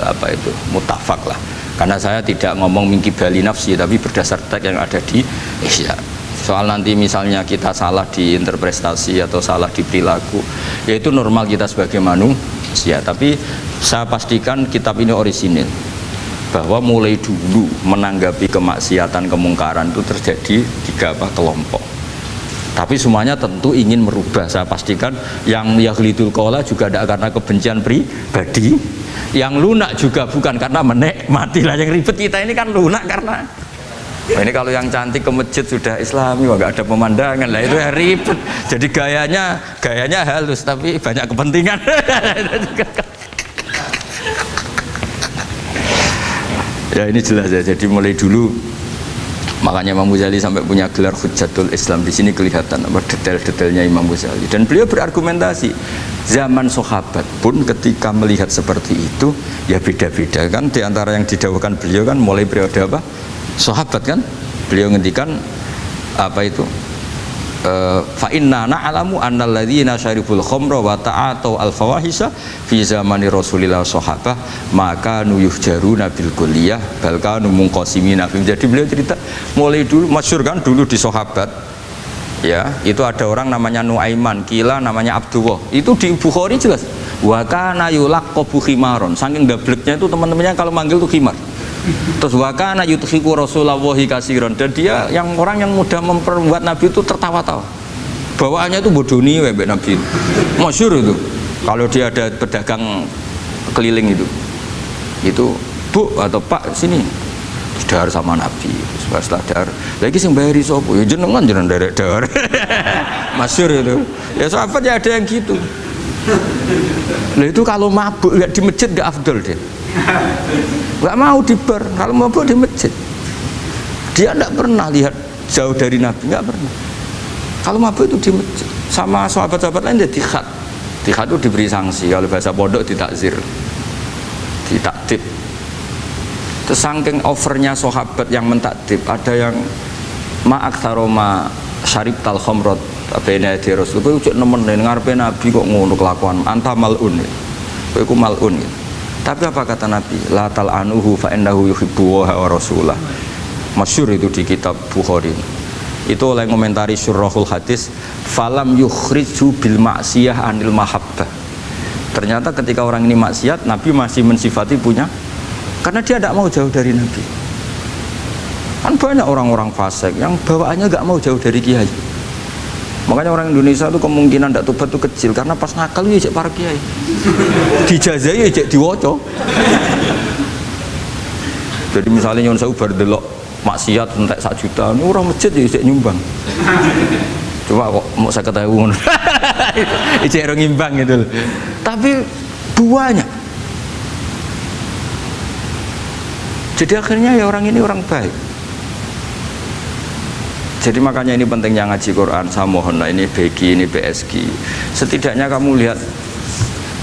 apa itu? Mutafak lah. Karena saya tidak ngomong mingki bali nafsi, tapi berdasar teks yang ada di Ihya. Soal nanti misalnya kita salah di interpretasi atau salah di perilaku, yaitu normal kita sebagai manusia. Tapi saya pastikan kitab ini orisinil, bahwa mulai dulu menanggapi kemaksiatan kemungkaran itu terjadi 3 kelompok. Tapi semuanya tentu ingin merubah. Saya pastikan yang yahlidul qola juga tidak karena kebencian pribadi, yang lunak juga bukan karena menikmati lah. Yang ribet kita ini kan lunak karena ini kalau yang cantik ke masjid sudah Islami, wah nggak ada pemandangan lah, itu ya ribet. Jadi gayanya halus tapi banyak kepentingan. Ya ini jelas ya. Jadi mulai dulu makanya Imam Ghazali sampai punya gelar Hujjatul Islam. Di sini kelihatan apa detail-detailnya Imam Ghazali. Dan beliau berargumentasi zaman sahabat pun ketika melihat seperti itu ya beda-beda kan. Di antara yang didawuhkan beliau kan mulai periode apa? Sahabat kan. Beliau ngendikan apa itu? Fa inna na'lamu annal ladzina syaribul khamra wa ta'atu al fawahisha fi zamani Rasulillah sahabah maka nuyuhjaruna bil kulliyah bal kanu munqasimina. Jadi beliau cerita mulai dulu masyhur kan dulu di sahabat ya, itu ada orang namanya Nuaiman, kila namanya Abdullah. Itu di Bukhari jelas wa kana yulaqabu khimaron, saking dableknya itu teman-temannya kalau manggil tuh khimar. Terus wakana yuthiku Rasulullahi kasiron, dan dia yang orang yang mudah memperbuat Nabi itu tertawa-tawa. Bawaannya itu bodoni webek Nabi. Masyhur itu. Kalau dia ada pedagang keliling itu Bu atau Pak sini dahar sama Nabi. Setelah dahar, lagi sing bayari sapa? Ya jenengan derek dahar. Masyhur itu. Ya sahabat ya ada yang gitu. Lah itu kalau mabuk nggak di masjid nggak afdol dia. Nggak mau di bar, kalau mabuk di masjid. Dia tidak pernah lihat jauh dari Nabi, nggak pernah. Kalau mabuk itu di masjid. Sama sahabat-sahabat lain dia dikhat. Dikhat itu diberi sanksi, kalau bahasa pondok ditakzir, ditaktib. Terus saking overnya sahabat yang mentakdib, ada yang ma'aktsaroma syarib tal khamrat abena di Rasul. Kowe cek nemen ngarepe Nabi kok ngono kelakuan, anta malun. Kowe iku malun. Tapi apa kata Nabi? La tal'anuhu fa innahu yuhibbu wa rasulah. Masyhur itu di kitab Bukhari. Itu oleh komentari Syurahul Hadis, falam yukhriju bil maksiyah anil mahabbah. Ternyata ketika orang ini maksiat, Nabi masih mensifati punya, karena dia tidak mau jauh dari Nabi. Kan banyak orang-orang fasik yang bawaannya nggak mau jauh dari kiai. Makanya orang Indonesia itu kemungkinan tidak tobat itu kecil, karena pas nakal ya cek para kiai, dijazai ya cek diwoco. Jadi misalnya nyon saya bar delok maksiat entek 1 juta, ini orang masjid ya cek nyumbang. Coba kok mau saya ketahui, cek orang ngimbang gitu loh. Tapi buahnya. Jadi akhirnya ya orang ini orang baik. Jadi makanya ini pentingnya ngaji Quran. Saya mohon lah, ini BG, ini BSG. Setidaknya kamu lihat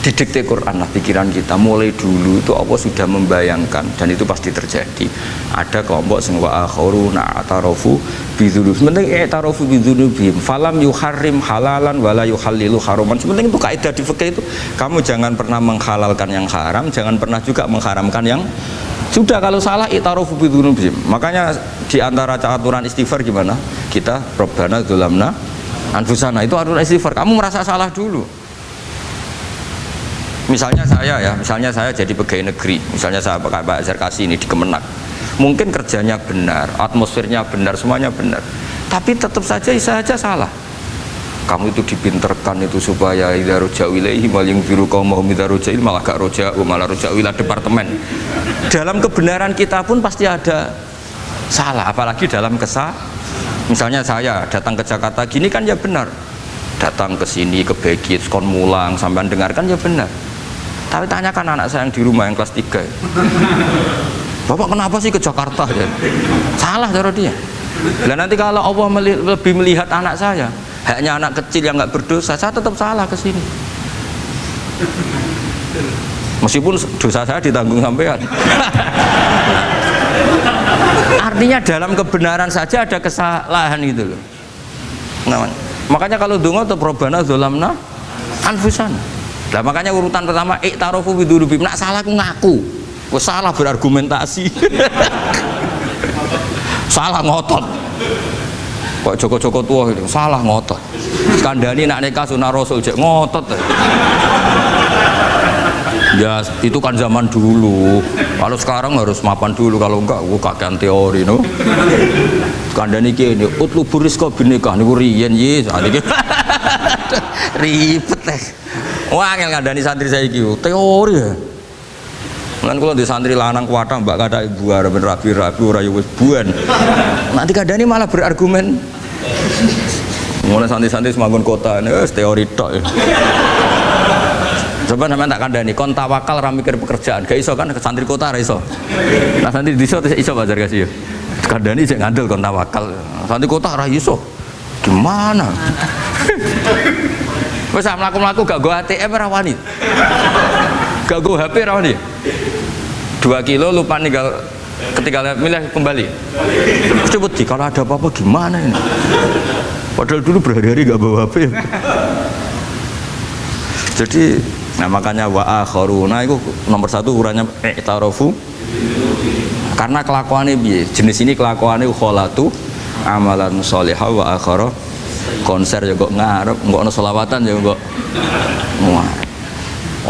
di dikte Quran lah pikiran kita. Mulai dulu itu Allah sudah membayangkan, dan itu pasti terjadi. Ada kelompok sing wa akharuna atarafu bidzunub. Sementing i'tarafu bidzunubihim falam yuharrim halalan wala yuhallilu haraman. Sementing itu kaidah di fikih itu, kamu jangan pernah menghalalkan yang haram, jangan pernah juga mengharamkan yang sudah. Kalau salah i'tarafu bidzunubihim. Makanya di antara aturan istighfar gimana? Kita Rabbana dzulamna anfusana, itu aturan istighfar. Kamu merasa salah dulu. Misalnya saya jadi pegawai negeri, misalnya saya pakai Pak Zarkasi ini di Kemenak. Mungkin kerjanya benar, atmosfernya benar, semuanya benar. Tapi tetap saja saya aja salah. Kamu itu dipinterkan itu supaya idza roja'u ilaihi mal yunziru qaumahum idza roja'il malah gak roja'u, malah roja'u ila departemen. Dalam kebenaran kita pun pasti ada salah, apalagi dalam misalnya saya datang ke Jakarta gini kan ya benar, datang ke sini ke Begit kon mulang sampai dengarkan ya benar. Tapi tanyakan anak saya yang di rumah yang kelas 3, Bapak kenapa sih ke Jakarta ya? Salah cara dia. Dan nanti kalau Allah lebih melihat anak saya, haknya anak kecil yang nggak berdosa, saya tetap salah ke sini. Meskipun dosa saya ditanggung sampean. Artinya dalam kebenaran saja ada kesalahan gitu loh. Nah, makanya kalau donga atau probana zolamna anfusan. Nah, makanya urutan pertama iktarofu bidurubim. Nak salah aku ngaku. Kok salah berargumentasi. Salah ngotot. Kok Joko-Joko tua gitu, salah ngotot. Kandani nak nikah sunah Rasul cek ngotot. Ya itu kan zaman dulu. Kalau sekarang harus mapan dulu, kalau enggak kakean teori no. Kandani kene utluburis kok binikah niku riyen ye sakniki. Ribet teh. Wah angel kandani santri saiki teori ya. Lan kula di santri lanang kuwatah mbak kata ibu arep rabi-rabi ora ya wis buan. Nanti kandani malah berargumen. Mulai santri-santri semangun kota wis teori tok. Coba sampean tak kandani kon tawakal ra mikir pekerjaan, gak iso kan santri kota ra iso. Nah santri desa iso bazar kasih ya. Kandani sik ngandel kon tawakal. Santri kota ra iso. Gimana? Wis mlaku-mlaku gak go ATM ra wani. Gak go HP ra wani. 2 kilo lupa ninggal ketika milih kembali. Cepet sih kalau ada apa-apa gimana ini? Padahal dulu berhari-hari gak bawa HP. Jadi nah makanya wa akharuna itu nomor 1 ukurannya i'tarafu karena kelakuannya piye jenis ini kelakuannya kholatu amalan sholihah wa akhara konser ya kok ngarep kok ana selawatan ya kok wah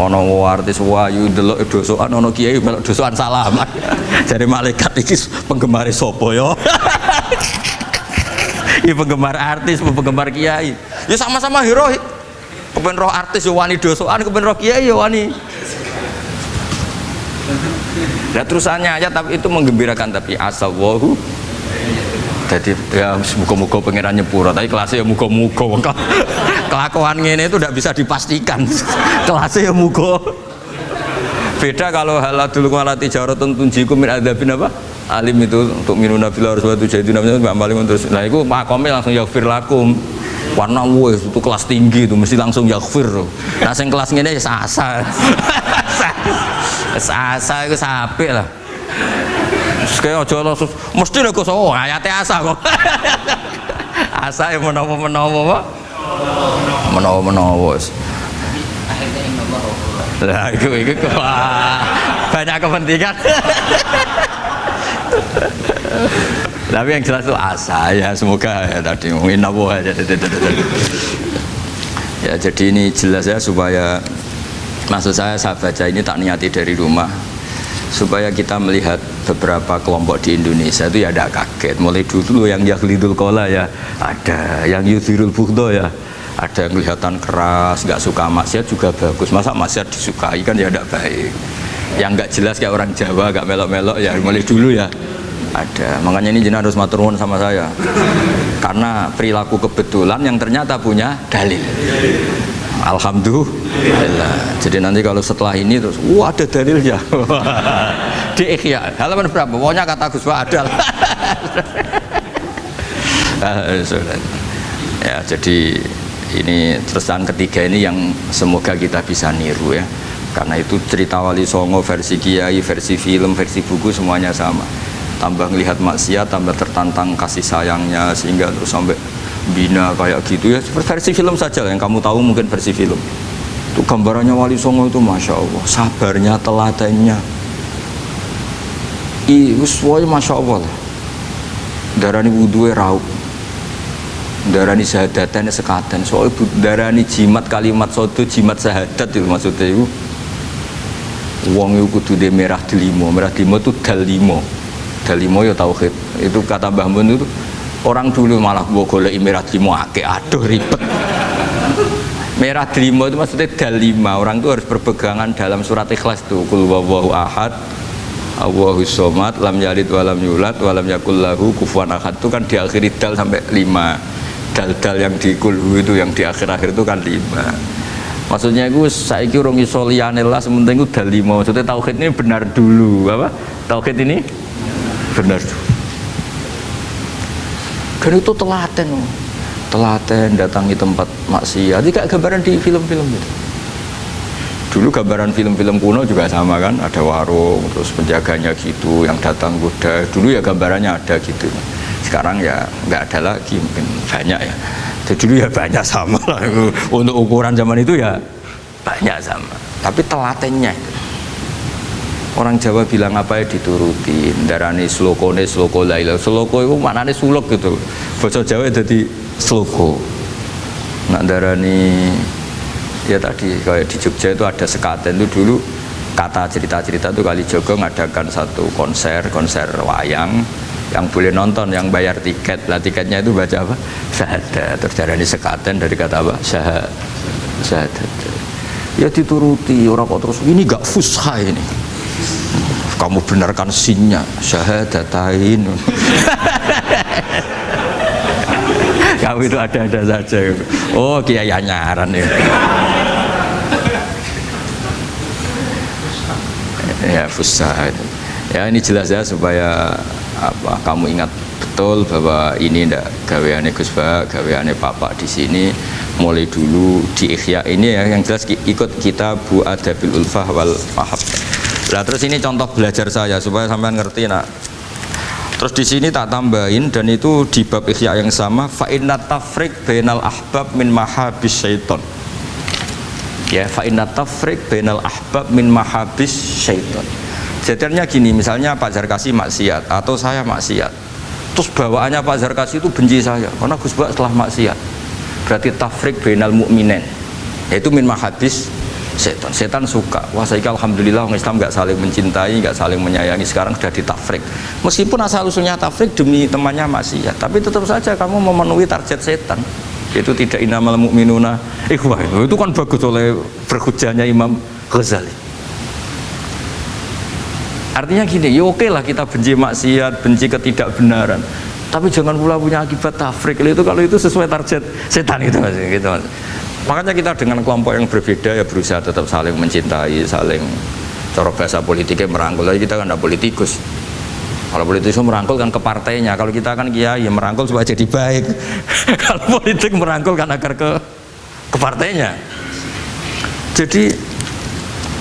ana artis wayu delok dosokan ana kiai melok dosokan salaman jare malaikat iki penggemar sapa ya iki penggemar artis penggemar kiai ya sama-sama hero kepen roh artis yo wani dosokan kepen roh kiai yo wani. Nah terusannya aja tapi itu menggembirakan tapi asawahu. Jadi ya muga-muga pangeran nyepuro tapi kelasnya ya muga-muga. Kelakuan ngene itu tidak bisa dipastikan. Kelasnya ya muga. Beda kalau haladul walati jaratun tunjikum min adzabin apa? Alim itu untuk minuna fil arwah itu jadi namanya Mbak Malim terus. Nah itu makomnya langsung yaghfir lakum. Warna wes itu kelas tinggi itu mesti langsung yaghfir. Nah sing kelas ngene ya asa. Asa itu sampai lah. Kayak aja langsung mesti nek kok ayate asa kok. Asa yang menawa-menawa. Menawa-menawa. Lah itu banyak kepentingan. Tapi yang jelas itu asa ya semoga ya tadi mungkin nabo aja. Ya jadi ini jelas ya supaya maksud saya baca ini tak niati dari rumah supaya kita melihat beberapa kelompok di Indonesia itu ya ada kaget mulai dulu yang yakhlidul qola ya ada yang yudhirul bughdo ya ada yang kelihatan keras nggak suka maksiat juga bagus masa maksiat disukai kan ya tidak baik yang nggak jelas kayak orang Jawa nggak melok-melok ya mulai dulu ya ada makanya ini jenengan harus matur nuwun sama saya karena perilaku kebetulan yang ternyata punya dalil. Alhamdulillah. Jadi nanti kalau setelah ini terus wah ada dalilnya di Ikhya halaman berapa pokoknya kata Gus Pak ada ya jadi ini terusan ketiga ini yang semoga kita bisa niru ya karena itu cerita Wali Songo versi kiai versi film versi buku semuanya sama tambah melihat maksiat tambah tertantang kasih sayangnya sehingga terus sampai bina kayak gitu ya versi film saja yang kamu tahu mungkin versi film itu gambarannya Wali Songo itu Masya Allah sabarnya teladannya itu semuanya Masya Allah darani wudhunya raup darani syahadatnya sekaten soalnya darani jimat kalimat sodo jimat syahadat itu maksudnya itu wong itu kudu de merah delimo itu dalimo ya tauhid itu kata Mbah Mun itu orang dulu malah gua golek merah delimo akeh aduh ribet merah delimo itu maksudnya dalima orang itu harus berpegangan dalam surat Ikhlas itu qul huwallahu ahad Allahus somad lam yalid walam yulad walam yakul lahu kufuwan ahad itu kan diakhiri dal sampai 5 dal-dal yang di kulhu itu yang di akhir-akhir itu kan 5 maksudnya itu saiki urung iso liyane lah sementing itu dalima maksudnya tauhid ini benar dulu apa tauhid ini benar kan itu telaten datangi tempat maksiat jadi kayak gambaran di film-film itu Dulu gambaran film-film kuno juga sama kan, ada warung, terus penjaganya gitu, yang datang kuda. Dulu ya gambarannya ada gitu. Sekarang ya nggak ada lagi, mungkin banyak ya. Jadi dulu ya banyak sama lah. Untuk ukuran zaman itu ya banyak sama. Tapi telatennya itu. Orang Jawa bilang apa ya diturutin. Darani slokone sloko laila. Sloko itu maknanya sulok gitu. Bahasa Jawa jadi sloko. Nak darani ya tadi kayak di Jogja itu ada sekaten itu dulu kata cerita-cerita itu Kalijogo ngadakan satu konser wayang yang boleh nonton, yang bayar tiket. Lah tiketnya itu baca apa? Syahadat. Terus darani sekaten dari kata apa? Syahadat. Ya dituruti orang kok terus ini gak fusha ini. Kamu benarkan sinnya syahadatain. Kamu itu ada-ada saja. Oh kiai nyaran ya. Ya fusha. Ya ini jelas ya supaya apa kamu ingat betul bahwa ini ndak gaweane Gus Ba, gaweane Bapak di sini mulai dulu di Ihya ini ya yang jelas ikut kita Bu Adabil Ulfah wal Mahabbah. Nah terus ini contoh belajar saya supaya sampean ngerti nak. Terus di sini tak tambahin dan itu di bab Ihya yang sama fa inna tafriq bainal ahbab min mahabis syaiton. Ya fa inna tafriq bainal ahbab min mahabis syaiton. Jadinya gini, misalnya Pak Zarkasi maksiat atau saya maksiat. Terus bawaannya Pak Zarkasi itu benci saya karena Gus Bak setelah maksiat. Berarti tafriq bainal mu'minin. Yaitu min mahabis setan. Setan suka. Wah, saya alhamdulillah orang Islam nggak saling mencintai, nggak saling menyayangi. Sekarang sudah ditafrik. Meskipun asal usulnya tafrik demi temannya maksiat, tapi tetap saja kamu memenuhi target setan. Yaitu tidak innamal mu'minuna ikhwah. Itu kan bagus oleh berhujahnya Imam Ghazali. Artinya gini, ya oke lah kita benci maksiat, benci ketidakbenaran. Tapi jangan pula punya akibat tafrik. Itu kalau itu sesuai target setan itu Mas. Gitu, Mas. Makanya kita dengan kelompok yang berbeda ya berusaha tetap saling mencintai, saling cara bahasa politiknya merangkul. Jadi kita kan tidak politikus. Kalau politikus merangkul kan ke partainya. Kalau kita kan kiai ya merangkul supaya jadi baik. Kalau politik merangkul kan agar ke partainya. Jadi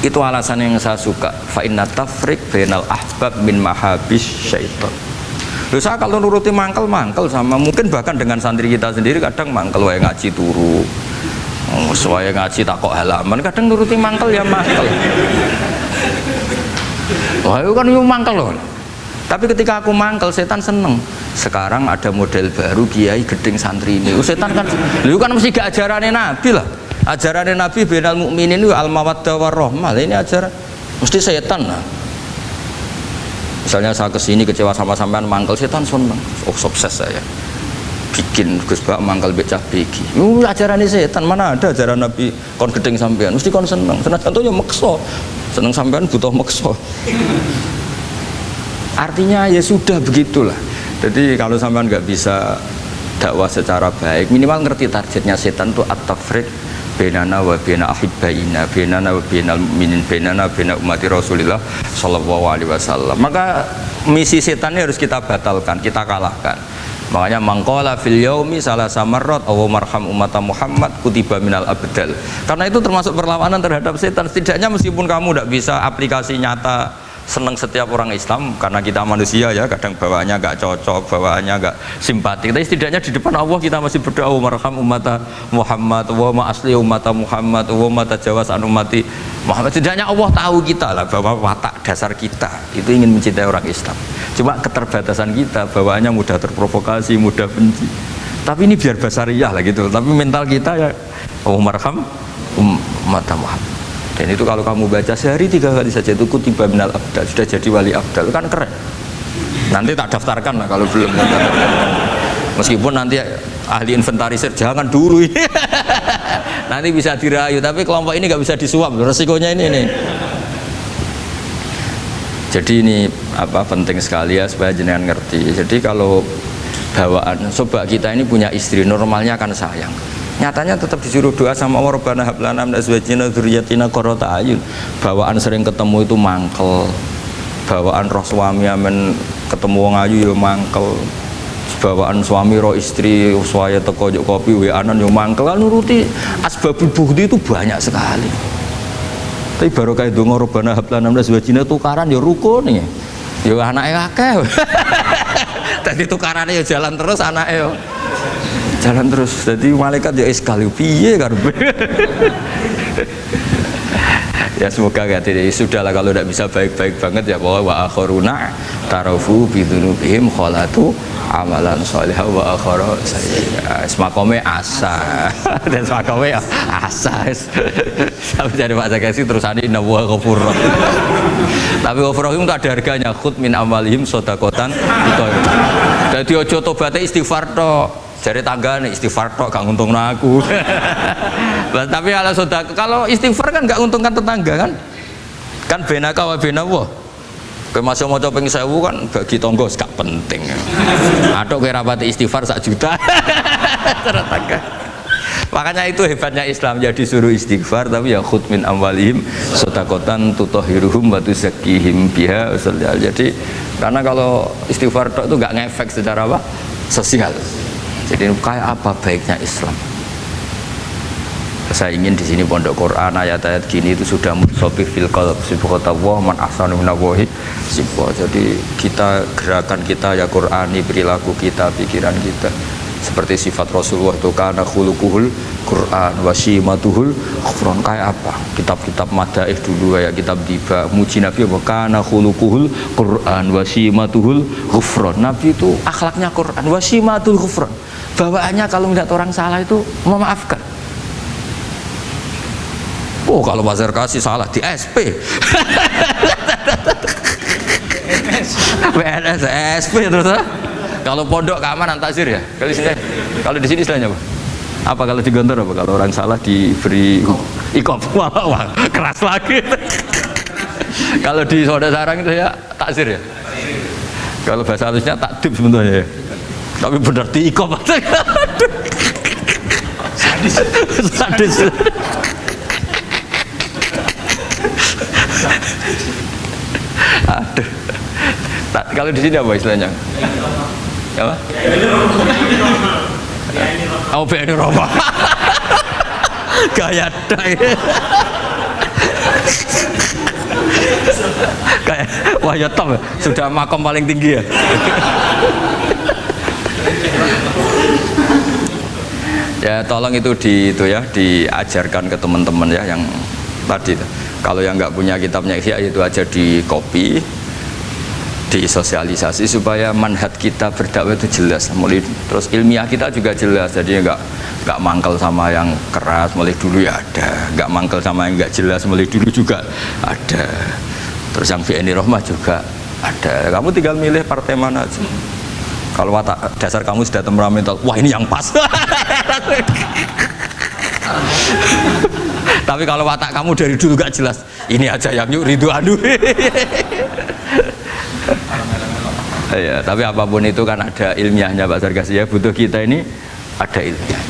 itu alasan yang saya suka. Fa inna tafriq bainal ahbab min mahabis syaiton. Loh, saya kalau nuruti mangkel sama mungkin bahkan dengan santri kita sendiri kadang mangkel wae ngaji turu. Sesuai ngaji takok halaman kadang nuruti mangkel ya mangkel. Wah itu kan itu mangkel loh. Tapi ketika aku mangkel setan seneng. Sekarang ada model baru kiai gedeng santri ini. Setan kan lu kan mesti gak ajarannya Nabi lah. Ajarannya Nabi bainal mukminin itu al mawaddah warahmah. Ini ajaran mesti setan lah. Misalnya saya kesini kecewa sama sampean mangkel setan seneng. Oh sukses saya. Bikin Gus Bak mangkal becah begi. Ajaran ini setan, mana ada ajaran Nabi kon gedeng sampean, mesti kon seneng. Seneng contohnya mekso. Seneng sampean butuh mekso. Artinya ya sudah begitulah. Jadi kalau sampean nggak bisa dakwah secara baik, minimal ngerti targetnya setan itu at-tafriq bainana wa baina ahibbaina, bainana wa bainal mu'minin, bainana baina ummati Rasulillah sallallahu alaihi wasallam. Maka misi setan ini harus kita batalkan, kita kalahkan. Makanya mangkola fil yaumi salah samarot awu marham umat Muhammad kutiba minal abdal. Karena itu termasuk perlawanan terhadap setan. Setidaknya meskipun kamu tidak bisa aplikasi nyata senang setiap orang Islam karena kita manusia ya kadang bawaannya nggak cocok, bawaannya nggak simpatik. Tapi setidaknya di depan Allah kita masih berdoa awu marham umat Muhammad, wa ma asli umat Muhammad, wa ma tajawaz an ummati Muhammad. Setidaknya Allah tahu kita lah bahwa watak dasar kita itu ingin mencintai orang Islam. Cuma keterbatasan kita bawaannya mudah terprovokasi, mudah benci. Tapi ini biar basariyah lah gitu. Tapi mental kita ya awu marham umat Muhammad. Dan itu kalau kamu baca sehari 3 kali saja itu kutiba minal abdal, sudah jadi wali abdal, kan keren. Nanti tak daftarkan lah kalau belum. Meskipun nanti ahli inventarisir jangan dulu ini. Nanti bisa dirayu, tapi kelompok ini nggak bisa disuap, resikonya ini nih. Jadi ini apa penting sekali ya supaya jenengan ngerti. Jadi kalau bawaan coba kita ini punya istri normalnya kan sayang. Nyatanya tetap disuruh doa sama Allah Rabbana hab lana min azwajina dzurriyyatina qurrata a'yun. Bawaan sering ketemu itu mangkel. Bawaan roh suami amen ketemu wong ayu ya mangkel. Bawaan suami roh istri saya teko juk kopi wa anan ya mangkel. Kan nuruti asbabul bughdi itu banyak sekali. Tapi baru kayak dongo robana hablana 16 wajina tukaran ya rukun nih. Ya anaknya akeh. Tadi tukarannya ya jalan terus anaknya ya. Jalan terus. Jadi malaikat ya sekali piye karepe. Ya semoga ya sudahlah kalau tidak bisa baik-baik banget ya bahwa wa akharuna tarafu bidunubihim khalatu amalan sholihah wa akhara sayyi'ah. Semakome asa. Dan semakome asa. Sampai jadi Pak Zakasi terusane inna wa ghafurur. Tapi ghafurur itu ada harganya, khud min amalihim shadaqatan utawa. Dadi aja tobaté istighfar tok. Jari tangga nih istighfar tok gak nguntungno aku. Tapi kalau sedekah, kalau istighfar kan gak nguntungkan tetangga kan? Kan benaka wa benawa. Kowe masuk maca ping 1000 kan bagi tangga gak penting. Atok kowe rapati istighfar 1 juta. Tetangga. Makanya itu hebatnya Islam, jadi suruh istighfar tapi ya khud min amwalihim shadaqatan tutahhiruhum wa tuzakkihim biha. Jadi karena kalau istighfar tok itu gak ngefek secara apa? Sosial. Jadi kayak apa baiknya Islam? Saya ingin di sini pondok Quran ayat-ayat gini itu sudah mutsabih fil qalb subhanallah man ahsanu minallahi sibwa. Jadi kita gerakan kita ya Qurani, perilaku kita, pikiran kita seperti sifat Rasulullah itu kana khuluquhul Quran wasimatuhul ghufran. Kayak apa? Kitab-kitab madaih dulu kayak kitab Diba muji Nabi apa kana khuluquhul Quran wasimatuhul ghufran. Nabi itu akhlaknya Quran wasimatul ghufran. Bawaannya kalau melihat orang salah itu memaafkan. Oh kalau Pak Zakasi salah di SP. PNS SP terus. Kalau pondok keamanan takzir ya. Kalau di sini istilahnya apa? Apa kalau di Gontor apa? Kalau orang salah diberi ikop. Wah, keras lagi. Kalau di Soda Sarang itu ya takzir ya. Kalau bahasa halusnya takdib sebenarnya ya. Tapi benar diikop. Sadis. Aduh. Kalau di sini apa istilahnya? Apa? Oh, BNI Roma. Gaya dai. Kayak wah ya top, sudah makom paling tinggi ya. Ya tolong itu diajarkan ke teman-teman ya yang tadi itu. Kalau yang nggak punya kitabnya Ihya itu aja di copy, disosialisasi supaya manhaj kita berdakwah itu jelas. Mulai terus ilmiah kita juga jelas, jadi nggak mangkel sama yang keras mulai dulu ya ada, nggak mangkel sama yang nggak jelas mulai dulu juga ada. Terus yang BNI Rahmah juga ada. Kamu tinggal milih partai mana aja. Kalau watak dasar kamu sudah temperamental, wah ini yang pas. Tapi kalau watak kamu dari dulu gak jelas, ini aja yang yuk Ridwanu. Ya, tapi apapun itu kan ada ilmiahnya Pak Zakasi ya, butuh kita ini ada ilmiah.